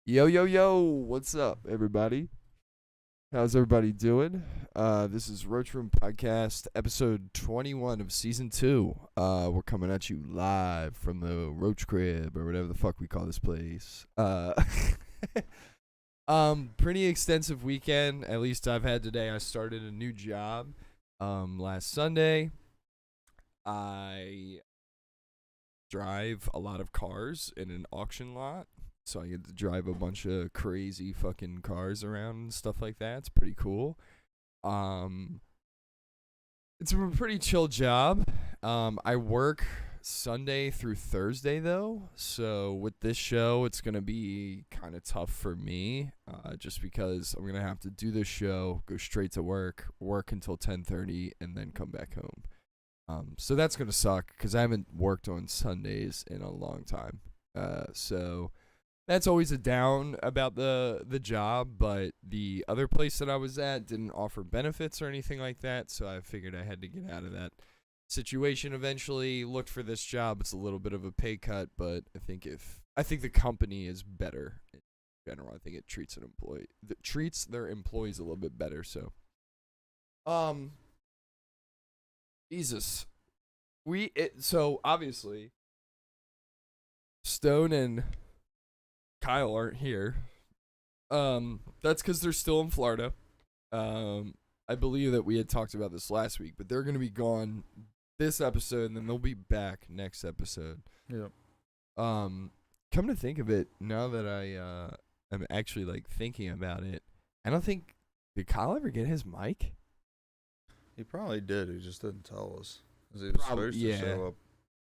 Yo, yo, yo, what's up, everybody? How's everybody doing? This is Roachroom Podcast, episode 21 of season 2. We're coming at you live from the Roach Crib, or whatever the fuck we call this place. Pretty extensive weekend, at least I've had today. I started a new job, last Sunday. I drive a lot of cars in an auction lot. So I get to drive a bunch of crazy fucking cars around and stuff like that. It's pretty cool. Um, it's a pretty chill job. I work Sunday through Thursday though. So with this show, it's gonna be kind of tough for me, just because I'm gonna have to do this show, go straight to work until 10:30, and then come back home. So that's gonna suck because I haven't worked on Sundays in a long time. So that's always a down about the job, but the other place that I was at didn't offer benefits or anything like that, so I figured I had to get out of that situation eventually. Looked for this job. It's a little bit of a pay cut, but I think the company is better in general. I think it treats their employees a little bit better, so Jesus. So obviously Stone and Kyle aren't here. That's because they're still in Florida. I believe that we had talked about this last week, but they're gonna be gone this episode, and then they'll be back next episode. Yep. Come to think of it, now that I am actually like thinking about it, I don't think did Kyle ever get his mic? He probably did. He just didn't tell us. 'Cause he was supposed to show up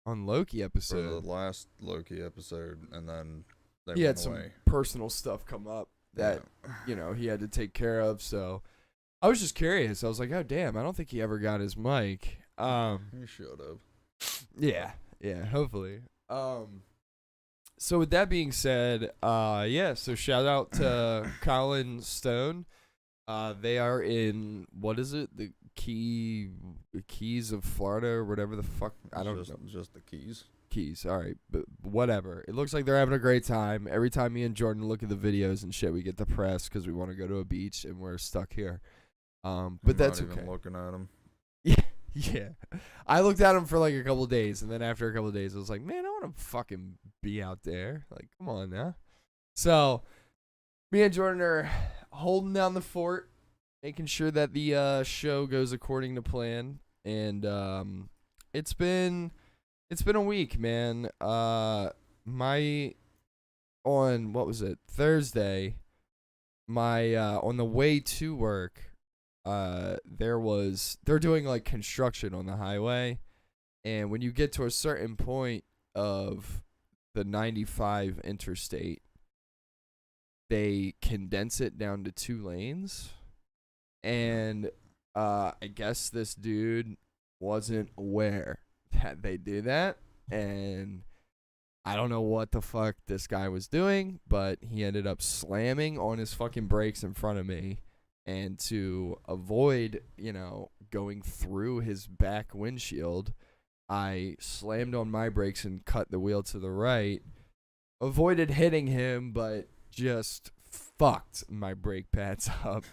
on Loki for episode. the last Loki episode, and then they He had went some away. personal stuff come up that he had to take care of. So I was just curious. I was like, oh damn, I don't think he ever got his mic. He should have. Yeah, hopefully. So with that being said, so shout out to Colin Stone. They are in, what is it? The Keys of Florida or whatever the fuck. I don't know. Just the Keys. Keys. All right, but whatever. It looks like they're having a great time. Every time me and Jordan look at the videos and shit, we get depressed because we want to go to a beach and we're stuck here. But that's not even okay. looking at him. Yeah. I looked at him for like a couple days, and then after a couple days, I was like, man, I want to fucking be out there. Like, come on now. So me and Jordan are holding down the fort, making sure that the show goes according to plan, and it's been a week, man. On what was it, Thursday, on the way to work, they're doing like construction on the highway, and when you get to a certain point of the 95 interstate, they condense it down to 2 lanes. And I guess this dude wasn't aware that they do that, and I don't know what the fuck this guy was doing, but he ended up slamming on his fucking brakes in front of me, and to avoid, going through his back windshield, I slammed on my brakes and cut the wheel to the right, avoided hitting him, but just fucked my brake pads up.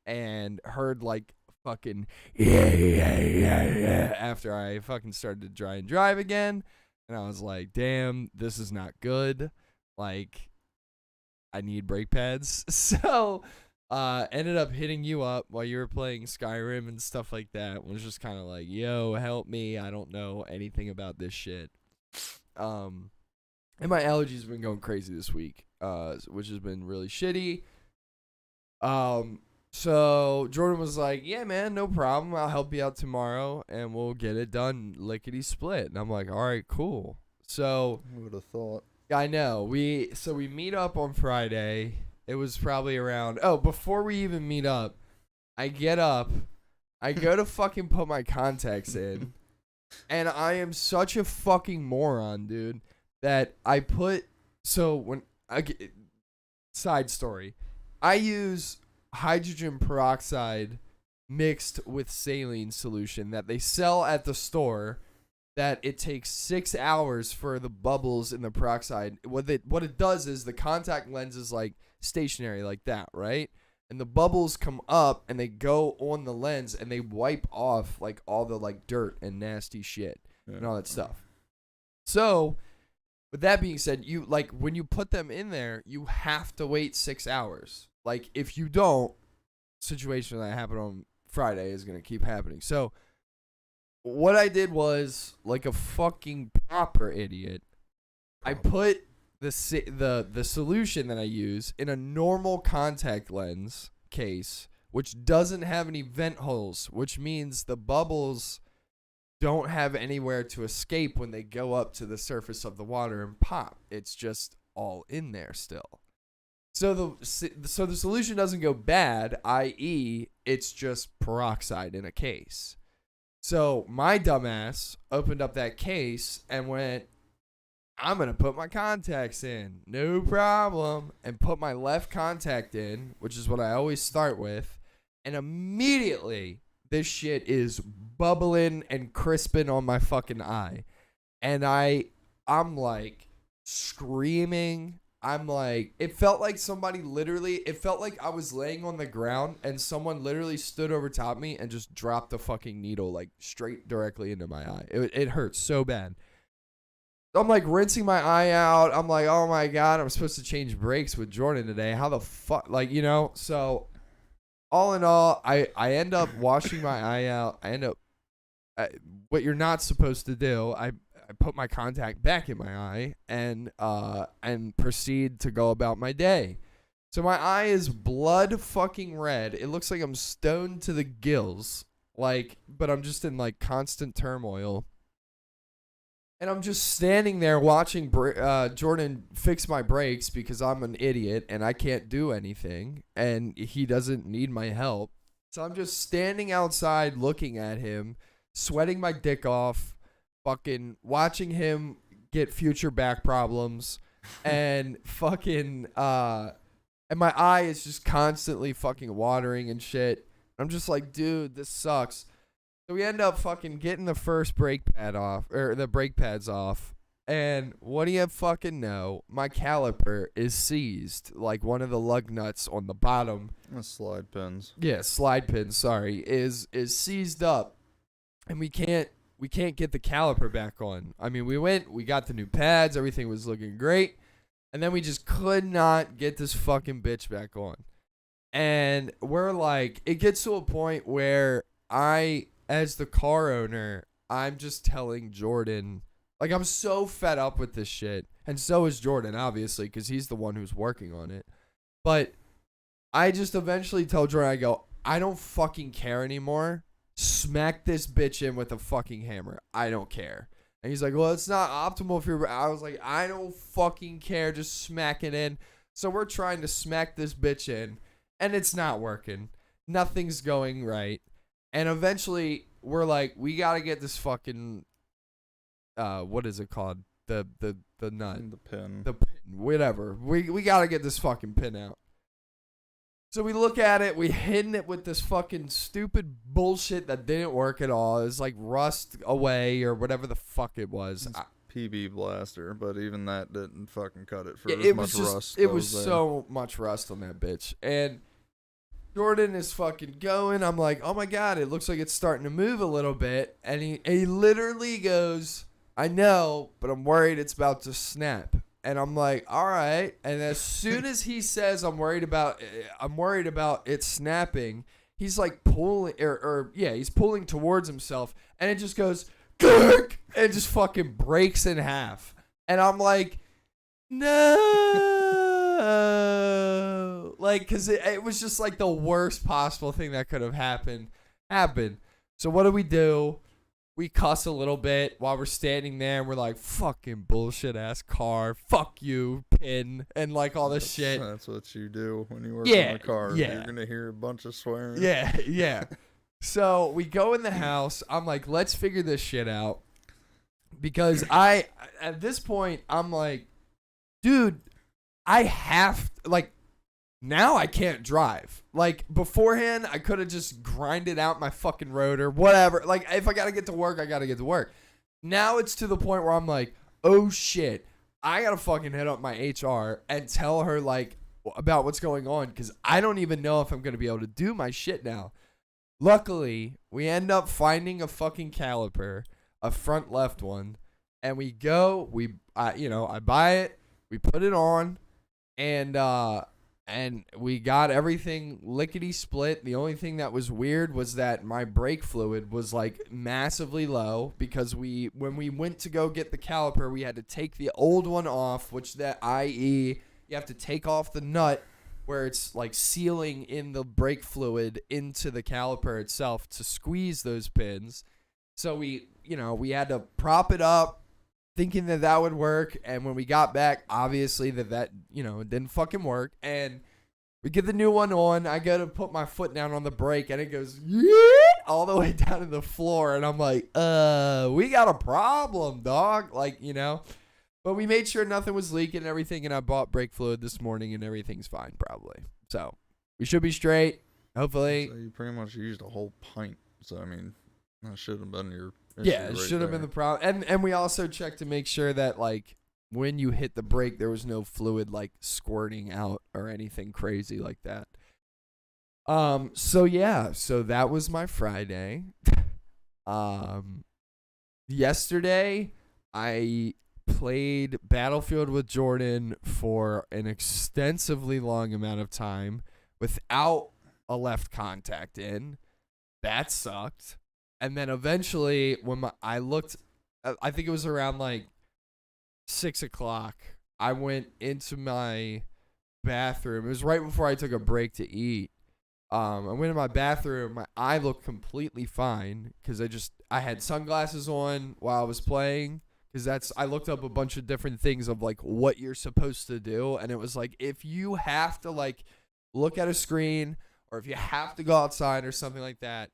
And heard like fucking yeah after I fucking started to try and drive again, and I was like, damn, this is not good. Like, I need brake pads. So ended up hitting you up while you were playing Skyrim and stuff like that. Was just kind of like, yo, help me, I don't know anything about this shit. And my allergies have been going crazy this week, which has been really shitty. So Jordan was like, yeah, man, no problem. I'll help you out tomorrow and we'll get it done lickety split. And I'm like, all right, cool. So Who would have thought? I know. We meet up on Friday. It was probably around, before we even meet up, I get up, I go to fucking put my contacts in, and I am such a fucking moron, dude, that side story, I use hydrogen peroxide mixed with saline solution that they sell at the store that it takes 6 hours for the bubbles in the peroxide. What it does is the contact lens is like stationary like that, right? And the bubbles come up and they go on the lens and they wipe off like all the like dirt and nasty shit and all that stuff. So, with that being said, you like when you put them in there, you have to wait 6 hours. Like if you don't, situation that happened on Friday is gonna keep happening. So, what I did was like a fucking proper idiot. I put the solution that I use in a normal contact lens case, which doesn't have any vent holes, which means the bubbles don't have anywhere to escape when they go up to the surface of the water and pop. It's just all in there still. So the solution doesn't go bad, i.e., it's just peroxide in a case. So my dumbass opened up that case and went, I'm going to put my contacts in. No problem. And put my left contact in, which is what I always start with. And immediately, this shit is bubbling and crisping on my fucking eye. And I'm like screaming. I'm like, it felt like it felt like I was laying on the ground and someone literally stood over top of me and just dropped the fucking needle like straight directly into my eye. It hurt so bad. I'm like rinsing my eye out. I'm like, oh my God, I'm supposed to change brakes with Jordan today. How the fuck? Like, you know, so all in all, I end up washing my eye out. I end up, what you're not supposed to do, I put my contact back in my eye and proceed to go about my day. So my eye is blood fucking red. It looks like I'm stoned to the gills, like, but I'm just in like constant turmoil. And I'm just standing there watching Jordan fix my brakes because I'm an idiot and I can't do anything and he doesn't need my help. So I'm just standing outside looking at him, sweating my dick off, fucking watching him get future back problems and fucking and my eye is just constantly fucking watering and shit. I'm just like, dude, this sucks. So we end up fucking getting the first brake pad off, or the brake pads off. And what do you fucking know? My caliper is seized. Like one of the lug nuts on the bottom. The slide pins. Yeah, slide pins, sorry, is seized up. And we can't get the caliper back on. I mean, we got the new pads, everything was looking great. And then we just could not get this fucking bitch back on. And we're like, it gets to a point where as the car owner, I'm just telling Jordan, like, I'm so fed up with this shit. And so is Jordan, obviously, because he's the one who's working on it. But I just eventually tell Jordan, I go, I don't fucking care anymore. Smack this bitch in with a fucking hammer. I don't care. And he's like, well, it's not optimal for your... I was like, I don't fucking care. Just smack it in. So we're trying to smack this bitch in. And it's not working. Nothing's going right. And eventually, we're like, we got to get this fucking, what is it called? The nut. The pin. The pin, whatever. We got to get this fucking pin out. So we look at it, we hidden it with this fucking stupid bullshit that didn't work at all. It was like rust away or whatever the fuck it was. PB blaster, but even that didn't fucking cut it for Yeah, as much rust. It was so much rust on that bitch. And Jordan is fucking going. I'm like, oh my God, it looks like it's starting to move a little bit. And he literally goes, I know, but I'm worried it's about to snap. And I'm like, all right. And as soon as he says I'm worried about it snapping, he's like pulling, he's pulling towards himself. And it just goes, Gurk! And it just fucking breaks in half. And I'm like, no. Like, because it was just like the worst possible thing that could have happened. So what do? We cuss a little bit while we're standing there. And we're like, fucking bullshit ass car. Fuck you, pin. And like all this shit. That's what you do when you work on a car. Yeah. You're going to hear a bunch of swearing. Yeah. So we go in the house. I'm like, let's figure this shit out. Because at this point, I'm like, dude, now I can't drive. Like, beforehand, I could have just grinded out my fucking rotor, whatever. Like, if I got to get to work, I got to get to work. now it's to the point where I'm like, oh shit, I gotta fucking hit up my HR and tell her like about what's going on, because I don't even know if I'm gonna be able to do my shit now. Luckily, we end up finding a fucking caliper, a front left one, and we go, I buy it, we put it on, and we got everything lickety split. The only thing that was weird was that my brake fluid was like massively low, because when we went to go get the caliper, we had to take the old one off, which i.e. you have to take off the nut where it's like sealing in the brake fluid into the caliper itself to squeeze those pins. So we had to prop it up, thinking that would work, and when we got back, obviously that it didn't fucking work, and we get the new one on. I go to put my foot down on the brake, and it goes all the way down to the floor, and I'm like, we got a problem, dog, but we made sure nothing was leaking and everything, and I bought brake fluid this morning, and everything's fine, probably. So we should be straight, hopefully. So you pretty much used a whole pint, so I mean, that should have been your issue. Yeah, it should have been the problem. And we also checked to make sure that like when you hit the brake, there was no fluid like squirting out or anything crazy like that. So that was my Friday. Yesterday I played Battlefield with Jordan for an extensively long amount of time without a left contact in. That sucked. And then eventually, when I looked, I think it was around like 6 o'clock, I went into my bathroom. It was right before I took a break to eat. I went in my bathroom. My eye looked completely fine because I had sunglasses on while I was playing, because I looked up a bunch of different things of like what you're supposed to do, and it was like if you have to like look at a screen or if you have to go outside or something like that,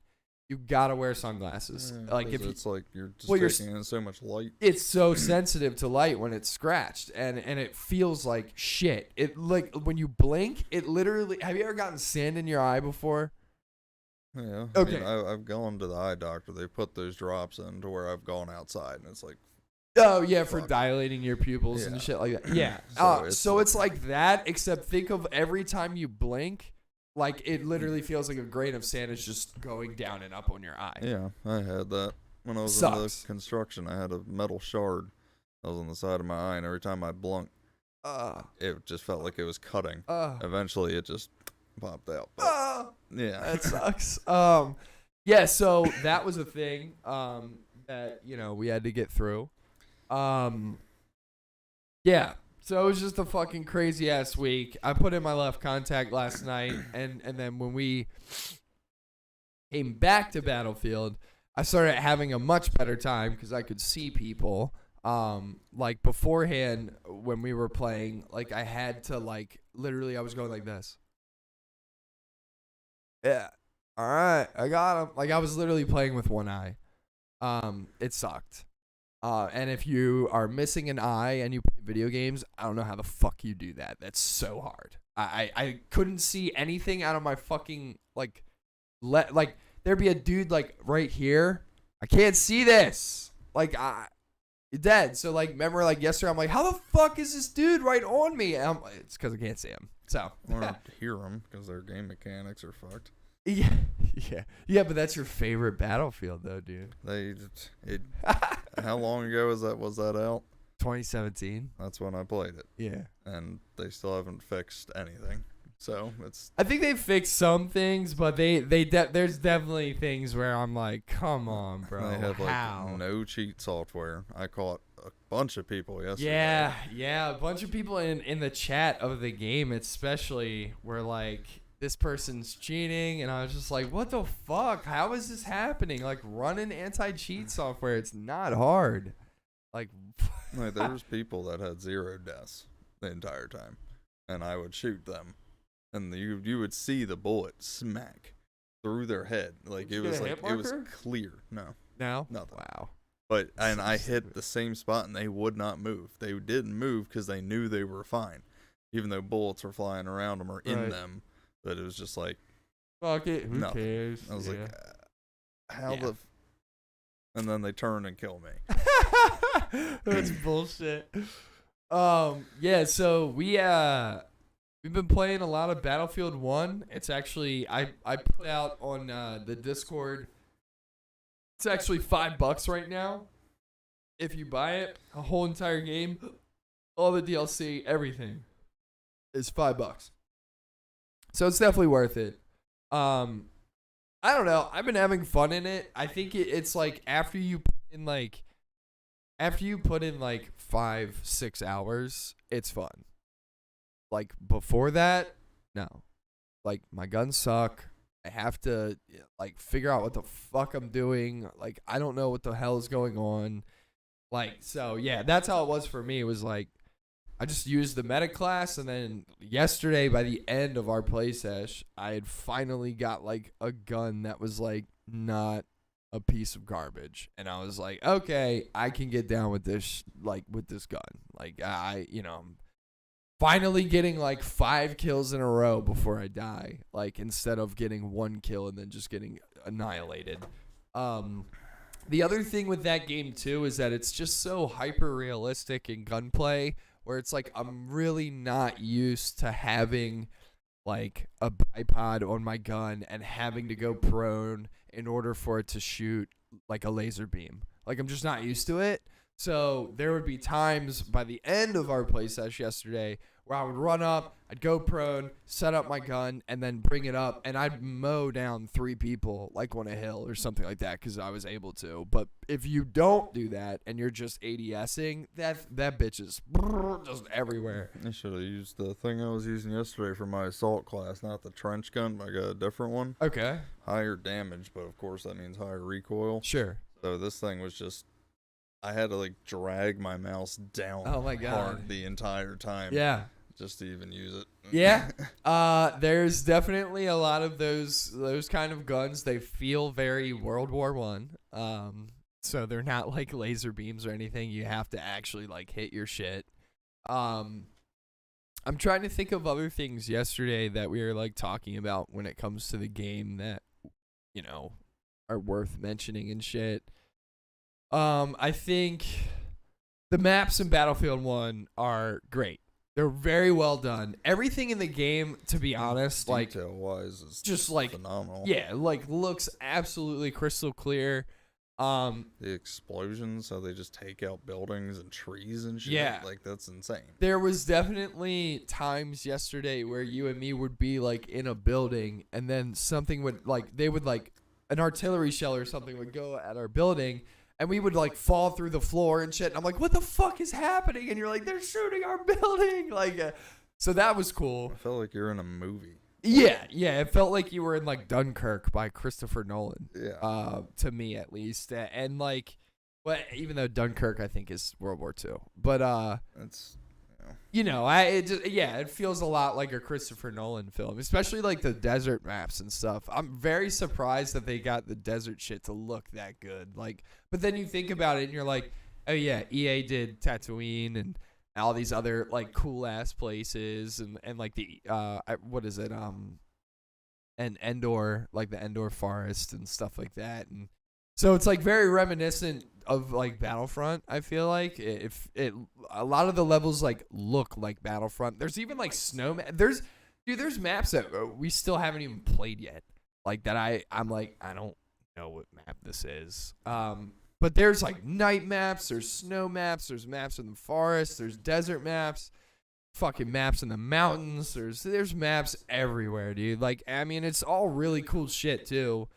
you gotta wear sunglasses. Like it's like you're just taking in so much light. It's so sensitive to light when it's scratched, and it feels like shit. It like when you blink, it literally. Have you ever gotten sand in your eye before? Yeah. Okay. I've gone to the eye doctor. They put those drops in to where I've gone outside, and it's like. Oh yeah, for dilating your pupils and shit like that. Yeah. So it's like that, except think of every time you blink. Like, it literally feels like a grain of sand is just going down and up on your eye. Yeah, I had that. When I was in the construction, I had a metal shard that was on the side of my eye, and every time I blinked, it just felt like it was cutting. Eventually, it just popped out. But, yeah. That sucks. Yeah, so that was a thing that, we had to get through. Yeah. So it was just a fucking crazy ass week. I put in my left contact last night, and then when we came back to Battlefield, I started having a much better time because I could see people. Like beforehand when we were playing, like I had to like literally I was going like this. Yeah. All right, I got him. Like I was literally playing with one eye. It sucked. And if you are missing an eye and you play video games, I don't know how the fuck you do that. That's so hard. I couldn't see anything out of my fucking like there'd be a dude like right here. I can't see this. Like you're dead. So like remember like yesterday I'm like, how the fuck is this dude right on me? And it's because I can't see him. So or hear him because their game mechanics are fucked. Yeah, but that's your favorite Battlefield though, dude. How long ago was that out? 2017. That's when I played it. Yeah. And they still haven't fixed anything. So it's. I think they fixed some things, but there's definitely things where I'm like, come on, bro. They have how? Like no cheat software. I caught a bunch of people yesterday. Yeah, a bunch of people in the chat of the game, especially, were like, this person's cheating, and I was just like, what the fuck? How is this happening? Like, running anti-cheat software, it's not hard. Like there was people that had 0 deaths the entire time, and I would shoot them, and you would see the bullet smack through their head. Like it was clear. No, nothing. Wow. But and I hit the same spot, and they would not move. They didn't move because they knew they were fine, even though bullets were flying around them or in them. But it was just like, fuck it, who cares? I was like, how the. And then they turn and kill me. That's bullshit. Yeah, so we've been playing a lot of Battlefield 1. It's actually I put out on the Discord. It's actually $5 right now. If you buy it, a whole entire game, all the DLC, everything is $5. So it's definitely worth it. I don't know. I've been having fun in it. I think it's like after you put in like 5-6 hours, it's fun. Like before that, no. Like my guns suck. I have to like figure out what the fuck I'm doing. Like I don't know what the hell is going on. Like so yeah, that's how it was for me. It was like I just used the meta class, and then yesterday by the end of our play sesh, I had finally got like a gun that was like not a piece of garbage, and I was like, okay, I can get down with this, like with this gun. Like I'm finally getting like 5 kills in a row before I die, like instead of getting 1 kill and then just getting annihilated. The other thing with that game too is that it's just so hyper realistic in gunplay, where it's like I'm really not used to having like a bipod on my gun and having to go prone in order for it to shoot like a laser beam. Like I'm just not used to it. So there would be times by the end of our play session yesterday where I would run up, I'd go prone, set up my gun, and then bring it up, and I'd mow down 3 people like on a hill or something like that because I was able to. But if you don't do that and you're just ADSing, that bitch is just everywhere. I should have used the thing I was using yesterday for my assault class, not the trench gun, but I got a different one. Okay. Higher damage, but of course that means higher recoil. Sure. So this thing was just, I had to like drag my mouse down hard the entire time. Yeah. Just to even use it. Yeah. There's definitely a lot of those kind of guns. They feel very World War One. So they're not like laser beams or anything. You have to actually like hit your shit. I'm trying to think of other things yesterday that we were like talking about when it comes to the game that, you know, are worth mentioning and shit. I think the maps in Battlefield 1 are great. They're very well done. Everything in the game, to be honest, like detail-wise, is just like phenomenal. Yeah, like looks absolutely crystal clear. The explosions, how they just take out buildings and trees and shit. Yeah, like that's insane. There was definitely times yesterday where you and me would be like in a building, and then something would like an artillery shell or something would go at our building. And we would like fall through the floor and shit. And I'm like, what the fuck is happening? And you're like, they're shooting our building. Like, so that was cool. I felt like you're in a movie. Yeah. It felt like you were in like Dunkirk by Christopher Nolan. Yeah. To me at least. And like, well, even though Dunkirk I think is World War II, but it's. It feels a lot like a Christopher Nolan film, especially like the desert maps and stuff. I'm very surprised that they got the desert shit to look that good. Like, but then you think about it and you're like, oh yeah, EA did Tatooine and all these other like cool ass places and like the what is it and Endor, like the Endor forest and stuff like that. And so it's like very reminiscent of like Battlefront. I feel like a lot of the levels like look like Battlefront. There's even like there's maps that we still haven't even played yet. Like that I'm like I don't know what map this is. But there's like night maps, there's snow maps, there's maps in the forest, there's desert maps, fucking maps in the mountains. There's maps everywhere, dude. Like I mean, it's all really cool shit too.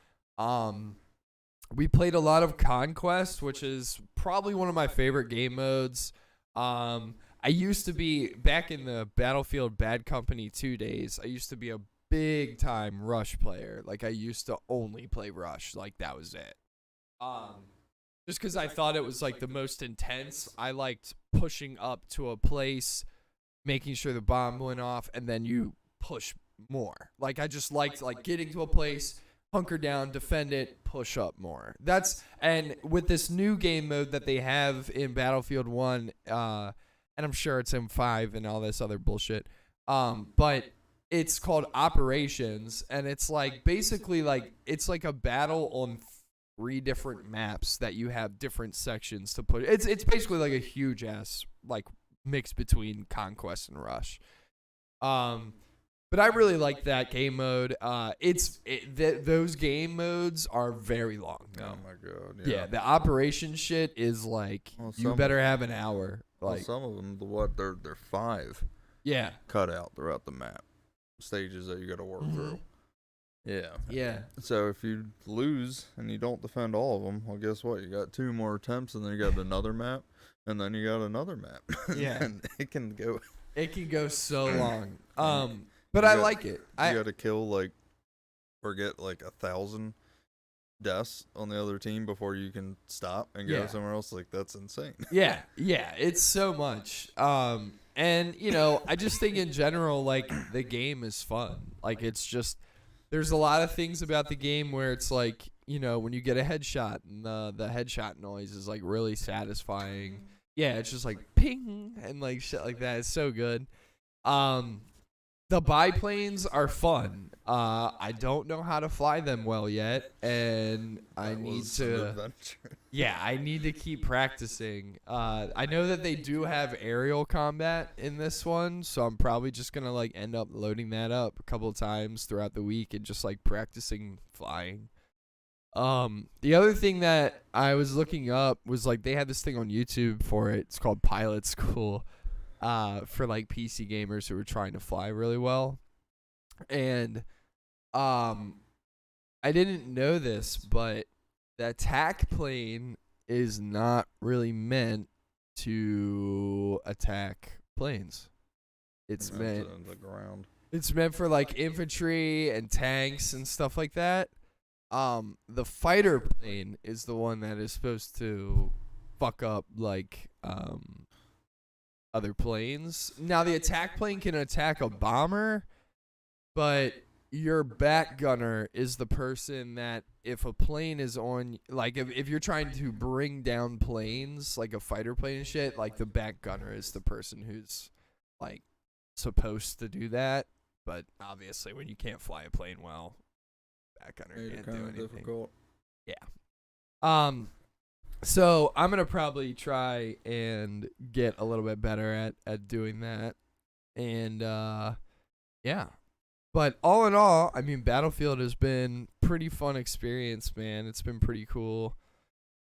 We played a lot of Conquest, which is probably one of my favorite game modes. I used to be, back in the Battlefield Bad Company 2 days, I used to be a big time Rush player. Like I used to only play Rush. Like that was it. Just because I thought it was like the most intense. I liked pushing up to a place, making sure the bomb went off, and then you push more. Like I just liked like getting to a place, hunker down, defend it, push up more. And with this new game mode that they have in Battlefield 1, and I'm sure it's in 5 and all this other bullshit, but it's called Operations, and it's like basically like it's like a battle on 3 different maps that you have different sections to put. It's basically like a huge ass like mix between Conquest and Rush. But I really like that game mode. Those game modes are very long though. Oh my god. Yeah, the operation shit is like you better have an hour. Like some of them, they're 5. Yeah. Cut out throughout the map, stages that you got to work through. Yeah. Yeah. So if you lose and you don't defend all of them, well, guess what? You got 2 more attempts, and then you got another map, and then you got another map. Yeah. And it can go. It can go so long. But I like it. You got to kill get 1,000 deaths on the other team before you can stop and go somewhere else. Like, that's insane. Yeah. It's so much. And I just think in general, like, the game is fun. Like, it's just, there's a lot of things about the game where it's like, when you get a headshot and the headshot noise is like really satisfying. Yeah, it's just like ping and like shit like that. It's so good. The biplanes are fun. I don't know how to fly them well yet, and I need to. Yeah, I need to keep practicing. I know that they do have aerial combat in this one, so I'm probably just gonna like end up loading that up a couple of times throughout the week and just like practicing flying. The other thing that I was looking up was like they had this thing on YouTube for it. It's called Pilot School. For like PC gamers who were trying to fly really well. And I didn't know this, but the attack plane is not really meant to attack planes. It's meant on the ground. It's meant for like infantry and tanks and stuff like that. The fighter plane is the one that is supposed to fuck up like other planes. Now the attack plane can attack a bomber, but your back gunner is the person that if a plane is on, like if you're trying to bring down planes, like a fighter plane and shit, like the back gunner is the person who's like supposed to do that. But obviously when you can't fly a plane well, back gunner can't do anything. Difficult. Yeah. So I'm gonna probably try and get a little bit better at doing that, and yeah. But all in all, I mean, Battlefield has been pretty fun experience, man. It's been pretty cool.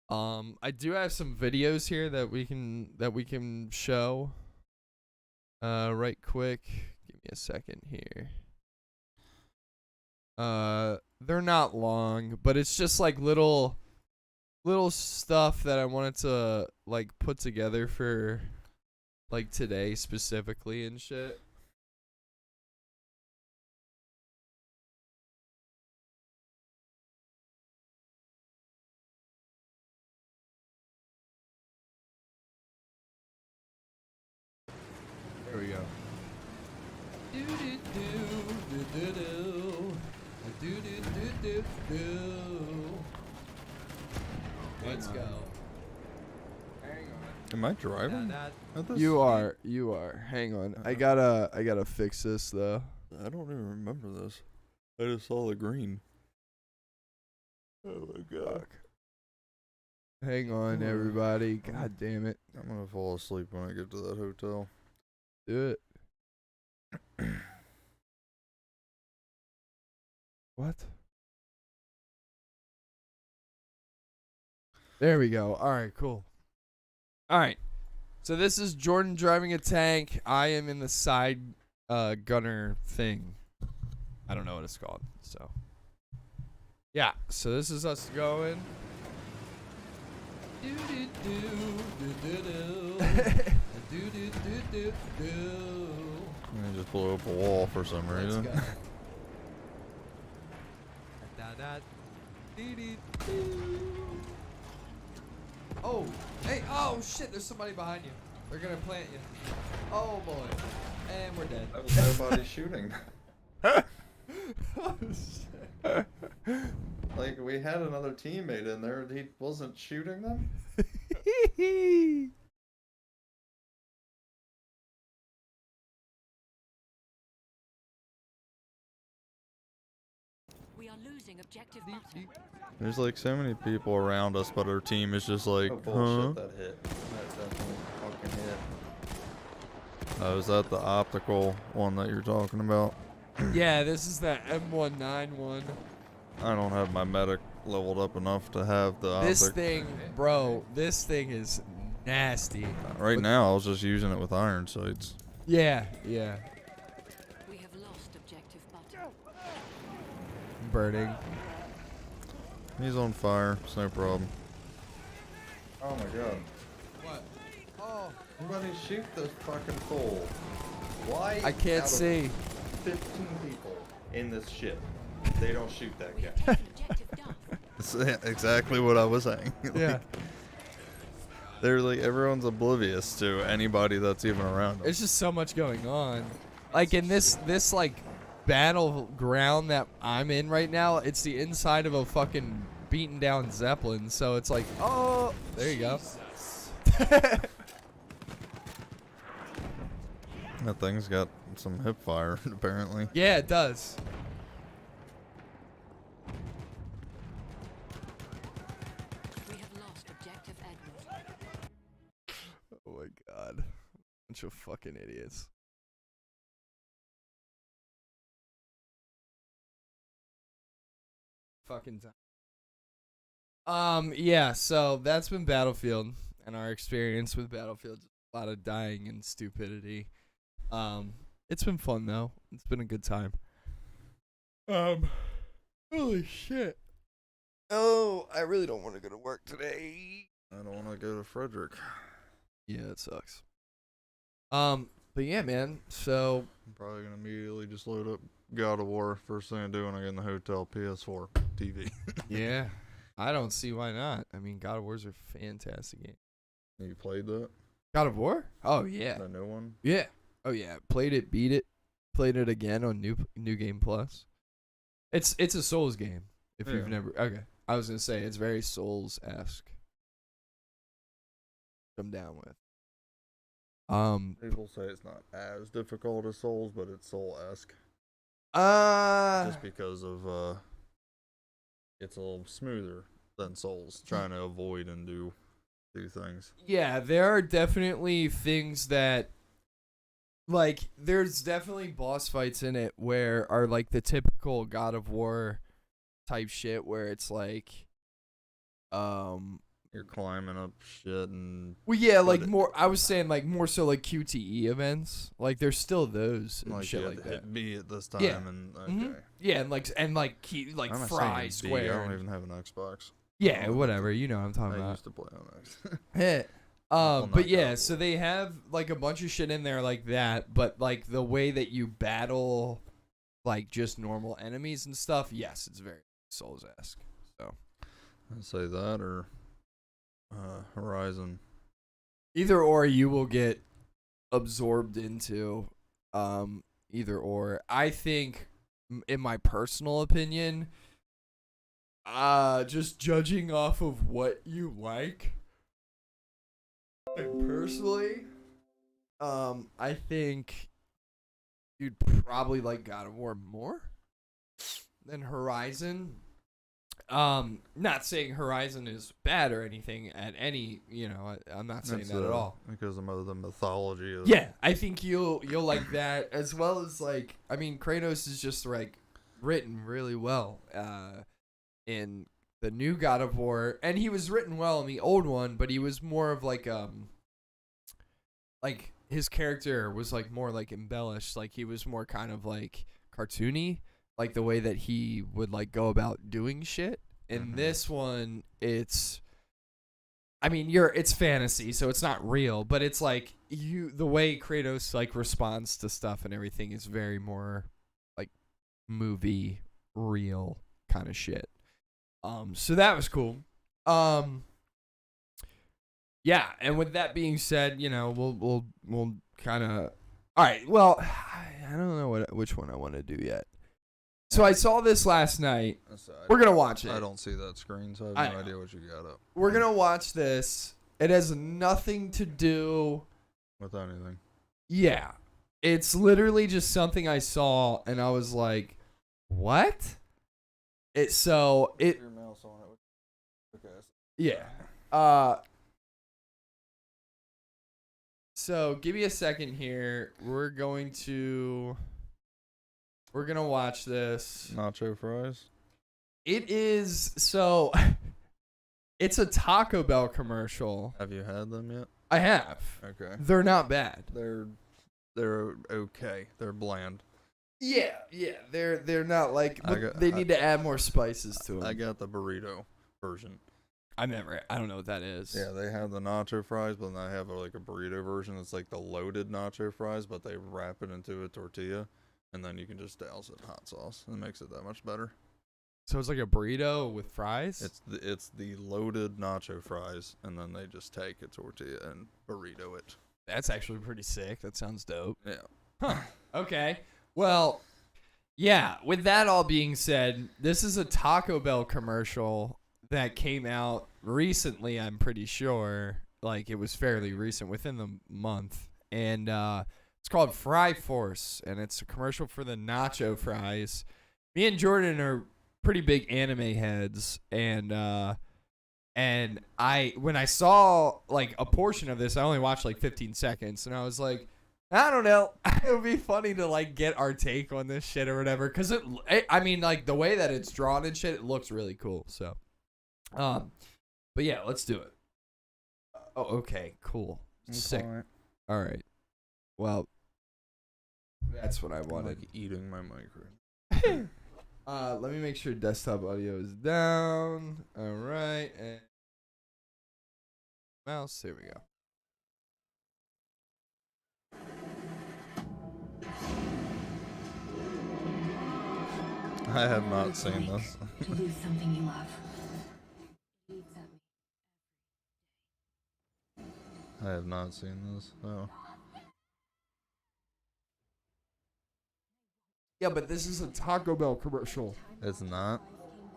I do have some videos here that we can show. Right quick. Give me a second here. They're not long, but it's just like little stuff that I wanted to like put together for like today specifically and shit. There we go. Let's go. Hang on. Am I driving? You are. Hang on. I gotta fix this though. I don't even remember this. I just saw the green. Oh my god. Fuck. Hang on, everybody. God damn it. I'm gonna fall asleep when I get to that hotel. Do it. What? There we go. All right, cool. All right. So this is Jordan driving a tank. I am in the side gunner thing. I don't know what it's called. So yeah. So this is us going. I just blew up a wall for some reason. Oh, hey, oh shit, there's somebody behind you. They're gonna plant you. Oh boy. And we're dead. That was nobody shooting. Oh, shit. Like, we had another teammate in there, he wasn't shooting them? We are losing There's like so many people around us, but our team is just like, bullshit, that hit. That definitely fucking hit. Oh, is that the optical one that you're talking about? Yeah, this is the M191. I don't have my medic leveled up enough to have the This optic. thing, bro, this thing is nasty. Right now, I was just using it with iron sights. Yeah. We have lost objective butter. Burning. He's on fire. It's no problem. Oh my god. What? Oh. Somebody shoot this fucking fool. Why? I can't out of see. 15 people in this ship, they don't shoot that We have guy. taken objective Duff. That's exactly what I was saying. Yeah. They're like, everyone's oblivious to anybody that's even around them. There's just so much going on. Like in this like battleground that I'm in right now, it's the inside of a fucking beaten down Zeppelin. So it's like, oh, there you go. That thing's got some hip fire, apparently. Yeah, it does. We have lost objective Edward. Oh my god. Bunch of fucking idiots. Fucking time. Yeah, so that's been Battlefield and our experience with Battlefield. A lot of dying and stupidity. It's been fun though. It's been a good time. Holy shit. Oh, I really don't want to go to work today. I don't want to go to Frederick. Yeah, it sucks. But yeah, man. So I'm probably going to immediately just load up God of War. First thing I do when I get in the hotel, PS4 TV. yeah, I don't see why not. I mean, God of War's a fantastic game. You played that? God of War? Oh yeah, That new one? yeah. Oh yeah. Played it, beat it, played it again on New Game Plus. It's a Souls game. If you've Yeah. never, okay. I was gonna say it's very Souls-esque. I'm down with. People say it's not as difficult as Souls, but it's Soul-esque. Uh, Just because of, it's a little smoother than Souls, trying to avoid and do things. yeah, there are definitely things that, like, there's definitely boss fights in it where are like the typical God of War type shit where it's like, You're climbing up shit and well, yeah, like But it- more. I was saying like more so like QTE events. Like there's still those and like shit you like had to that. hit B at this time Yeah. and okay. Mhm. Yeah, and like key like I'm not fry saying B, I square. don't and- even have an Xbox. yeah, whatever. You know what I'm talking I about. used to play on X. Yeah. Well, But not yeah, God so of they have like a bunch of shit in there like that, but like the way that you battle like just normal enemies and stuff, yes, it's very Souls-esque. So I'd say that or Horizon. either or you will get absorbed into either or. I think in my personal opinion, just judging off of what you like, and personally, I think you'd probably like God of War more than Horizon. Not saying Horizon is bad or anything at any, I'm not saying that at all. Because of the mythology of Yeah, I think you'll like that as well as like, I mean, Kratos is just like written really well in the new God of War, and he was written well in the old one, but he was more of like his character was like more like embellished, like he was more kind of like cartoony, like the way that he would like go about doing shit. In this one, it's fantasy, so it's not real, but it's like the way Kratos like responds to stuff and everything is very more like movie real kind of shit. So that was cool. Yeah, and with that being said, we'll kind of. All right, well, I don't know which one I want to do yet. So I saw this last night. We're gonna watch it. I don't see that screen, so I have no idea what you got up. We're gonna watch this. It has nothing to do. With anything. Yeah, it's literally just something I saw, and I was like, "What?" Your mouse on it. Okay. Yeah. So give me a second here. We're gonna watch this. Nacho fries. It is so. It's a Taco Bell commercial. Have you had them yet? I have. Okay. They're not bad. They're okay. They're bland. Yeah. They're not like. But they need to add more spices to them. I got the burrito version. I don't know what that is. Yeah, they have the nacho fries, but then they have like a burrito version. It's like the loaded nacho fries, but they wrap it into a tortilla, and then you can just douse it in hot sauce. It makes it that much better. So it's like a burrito with fries? It's the loaded nacho fries, and then they just take a tortilla and burrito it. That's actually pretty sick. That sounds dope. Yeah. Huh. Okay. Well, yeah, with that all being said, this is a Taco Bell commercial that came out recently, I'm pretty sure. Like, it was fairly recent, within the month. And it's called Fry Force, and it's a commercial for the nacho fries. Me and Jordan are pretty big anime heads, and when I saw like a portion of this, I only watched like 15 seconds, and I was like, I don't know, it would be funny to like get our take on this shit or whatever, because I mean, like the way that it's drawn and shit, it looks really cool. So, but yeah, let's do it. Oh, okay, cool, sick. All right, well, that's what I I'm wanted. like eating my micro. Let me make sure desktop audio is down. All right, and mouse. Here we go. I have not seen this. To lose something you love. Eats at me. I have not seen this. Oh. Yeah, but this is a Taco Bell commercial. It's not.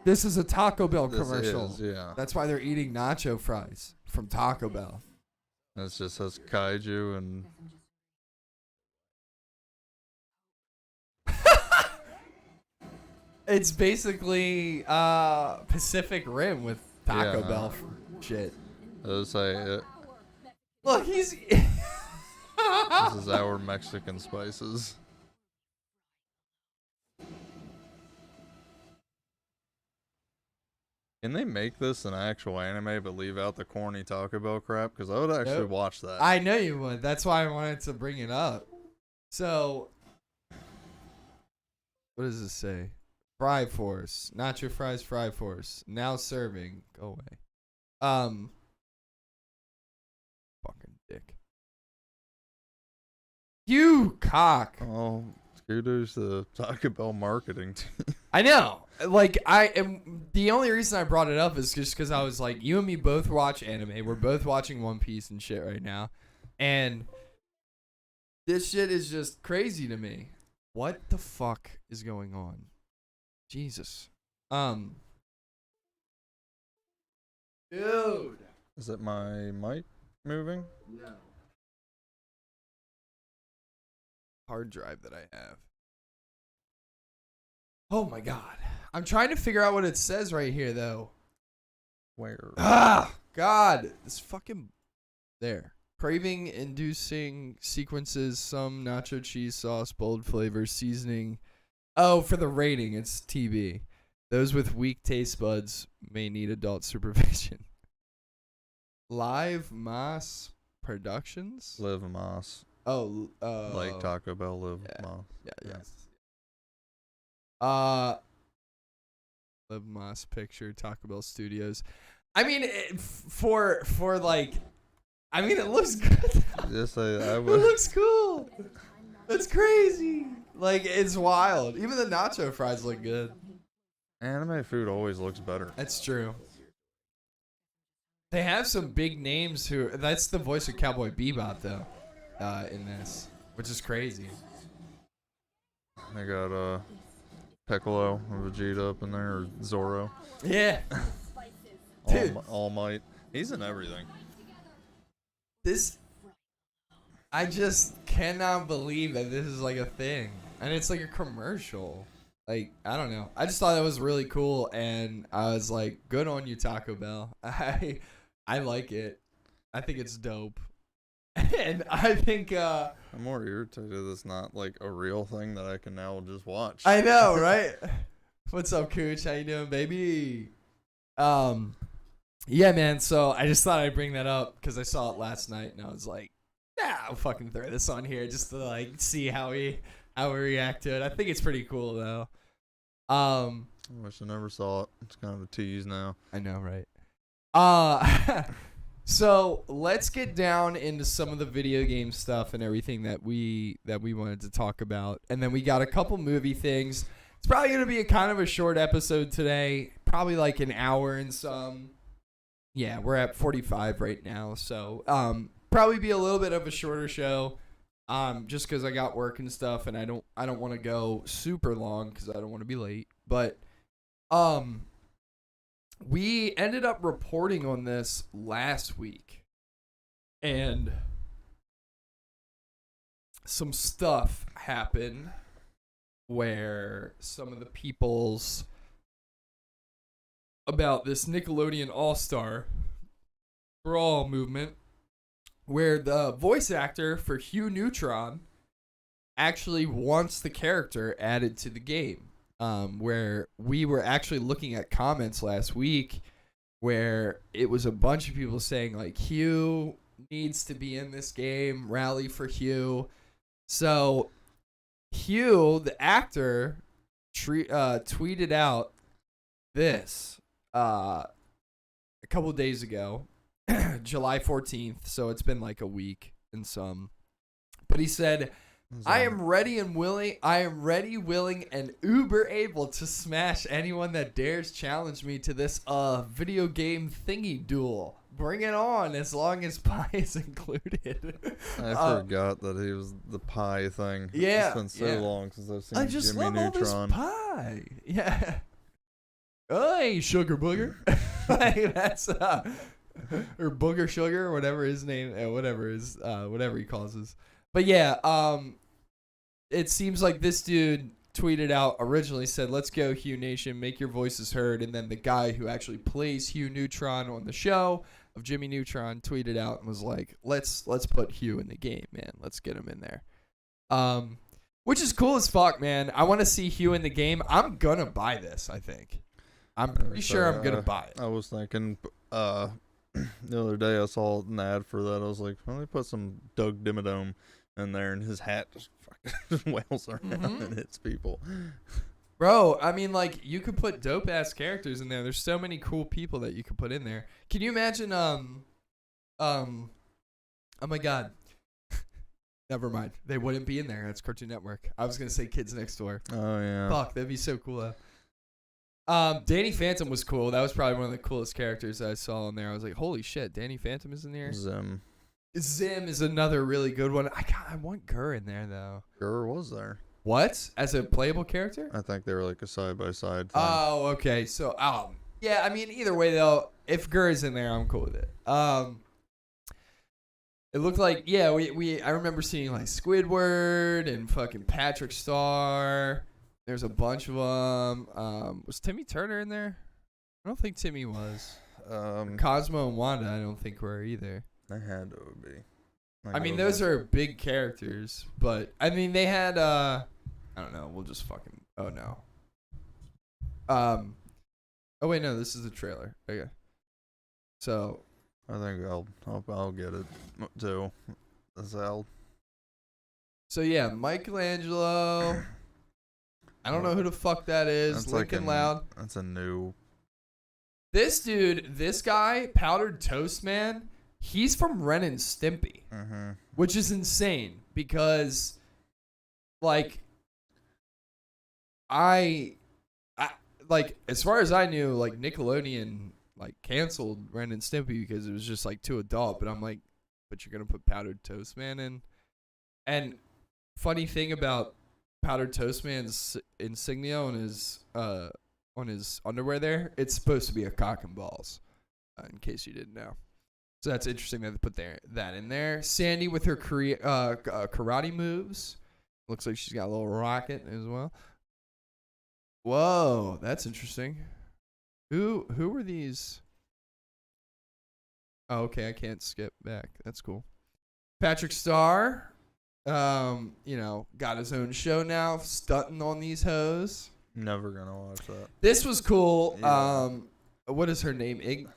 This is a Taco Bell This commercial. is, yeah. That's why they're eating nacho fries from Taco Bell. It's just us kaiju and It's basically Pacific Rim with Taco Yeah. Bell shit. it'll say Look, he's. this is our Mexican spices. Can they make this an actual anime but leave out the corny Taco Bell crap? Because I would actually Nope. watch that. I know you would. That's why I wanted to bring it up. So, what does this say? Fry Force. Nacho fries, Fry Force. Now serving. Go away. Fucking dick. You cock. Oh, kudos to Taco Bell marketing team. I know. Like, I am. The only reason I brought it up is just because I was like, you and me both watch anime. We're both watching One Piece and shit right now. And this shit is just crazy to me. What the fuck is going on? Jesus. Dude. Is it my mic moving? No. Hard drive that I have. Oh my god. I'm trying to figure out what it says right here though. Where? Ah, God. This fucking there. Craving inducing sequences, some nacho cheese sauce, bold flavors, seasoning. Oh, for the rating, it's TB. Those with weak taste buds may need adult supervision. Live Moss Productions? Live Moss. Oh, Like Taco Bell Live yeah. Moss. Yeah, Yeah. yes. Live Moss Picture, Taco Bell Studios. I mean, for like, I mean, it looks good. Yes, I It would. looks cool. That's crazy. Like, it's wild. Even the nacho fries look good. Anime food always looks better. That's true. They have some big names who. That's the voice of Cowboy Bebop, though, in this, which is crazy. They got Piccolo and Vegeta up in there, or Zoro. Yeah. Dude. All Might. He's in everything. This. I just cannot believe that this is like a thing. And it's like a commercial. Like, I don't know. I just thought that was really cool, and I was like, good on you, Taco Bell. I like it. I think it's dope. And I think I'm more irritated it's not like a real thing that I can now just watch. I know, right? What's up, Cooch? How you doing, baby? Yeah, man. So I just thought I'd bring that up because I saw it last night, and I was like, I'll fucking throw this on here just to like see how we react to it. I think it's pretty cool though. I wish I never saw it. It's kind of a tease now. I know, right? So let's get down into some of the video game stuff and everything that we wanted to talk about, and then we got a couple movie things. It's probably gonna be a kind of a short episode today, probably like an hour and some. Yeah, we're at 45 right now, so probably be a little bit of a shorter show, just because I got work and stuff, and I don't want to go super long because I don't want to be late. But we ended up reporting on this last week, and some stuff happened where some of the people's about this Nickelodeon All-Star Brawl movement, where the voice actor for Hugh Neutron actually wants the character added to the game. Where we were actually looking at comments last week where it was a bunch of people saying like Hugh needs to be in this game, rally for Hugh. So Hugh, the actor, tweeted out this a couple of days ago, July 14th, so it's been like a week and some. But he said, I am ready, willing, and uber able to smash anyone that dares challenge me to this video game thingy duel. Bring it on, as long as pie is included. I forgot that he was the pie thing. Yeah. It's been so long since I've seen I just Jimmy love Neutron. all this pie. Yeah. Hey, sugar booger. Like, that's or booger sugar, whatever his name, whatever he calls us. But yeah, it seems like this dude tweeted out originally said, "Let's go Hugh Nation, make your voices heard," and then the guy who actually plays Hugh Neutron on the show of Jimmy Neutron tweeted out and was like, "Let's put Hugh in the game, man. Let's get him in there." Which is cool as fuck, man. I want to see Hugh in the game. I'm gonna buy this, I think. I'm pretty sure I'm gonna buy it. I was thinking the other day I saw an ad for that. I was like, well, they put some Doug Dimmadome in there, and his hat just fucking wails around and hits people. Bro, I mean, like, you could put dope ass characters in there. There's so many cool people that you could put in there. Can you imagine? Oh my god. Never mind. They wouldn't be in there. That's Cartoon Network. I was gonna say Kids Next Door. Oh yeah. Fuck, that'd be so cool. Danny Phantom was cool. That was probably one of the coolest characters I saw in there. I was like, holy shit, Danny Phantom is in there. Zim is another really good one. I want Gurr in there though. Gurr was there. What? As a playable character? I think they were like a side-by-side thing. Oh, okay. So, yeah, I mean, either way, though, if Gurr is in there, I'm cool with it. It looked like, yeah, I remember seeing, like, Squidward and fucking Patrick Star. There's a bunch of them. Was Timmy Turner in there? I don't think Timmy was. Cosmo and Wanda, I don't think were either. They had to be. I mean, those are big characters, but, I mean, they had, I don't know. We'll just fucking. Oh no. Oh wait, no. This is the trailer. Okay. So. I think I'll get it too. Zal. So yeah, Michelangelo. I don't know who the fuck that is. That's Lincoln Loud. That's a new. This dude, this guy, Powdered Toast Man. He's from Ren and Stimpy, which is insane because, like. I like, as far as I knew, like, Nickelodeon like canceled Ren and Stimpy because it was just like too adult. But I'm like, but you're gonna put Powdered Toast Man in. And funny thing about Powdered Toast Man's insignia on his underwear there, it's supposed to be a cock and balls. In case you didn't know. So that's interesting that they put that in there. Sandy with her karate moves. Looks like she's got a little rocket as well. Whoa, that's interesting. Who were these? Oh, okay, I can't skip back. That's cool. Patrick Starr, got his own show now, stunting on these hoes. Never gonna watch that. This was cool. Yeah. What is her name?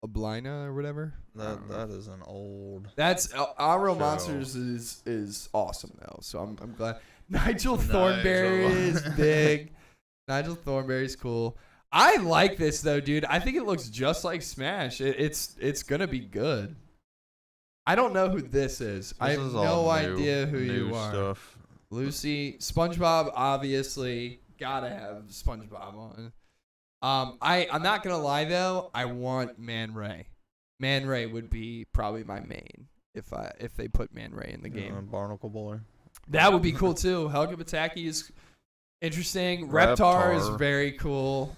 Oblina or whatever. That is an old. That's Our Real show. Monsters is awesome though. So I'm glad. Nigel Thornberry is big. Nigel Thornberry's cool. I like this though, dude. I think it looks just like Smash. It's gonna be good. I don't know who this is. I have no idea who you are. Stuff. Lucy, SpongeBob, obviously gotta have SpongeBob on. I'm not gonna lie though. I want Man Ray. Man Ray would be probably my main if they put Man Ray in the game. Barnacle Boy. That would be cool too. Helga Pataki is interesting. Reptar is very cool.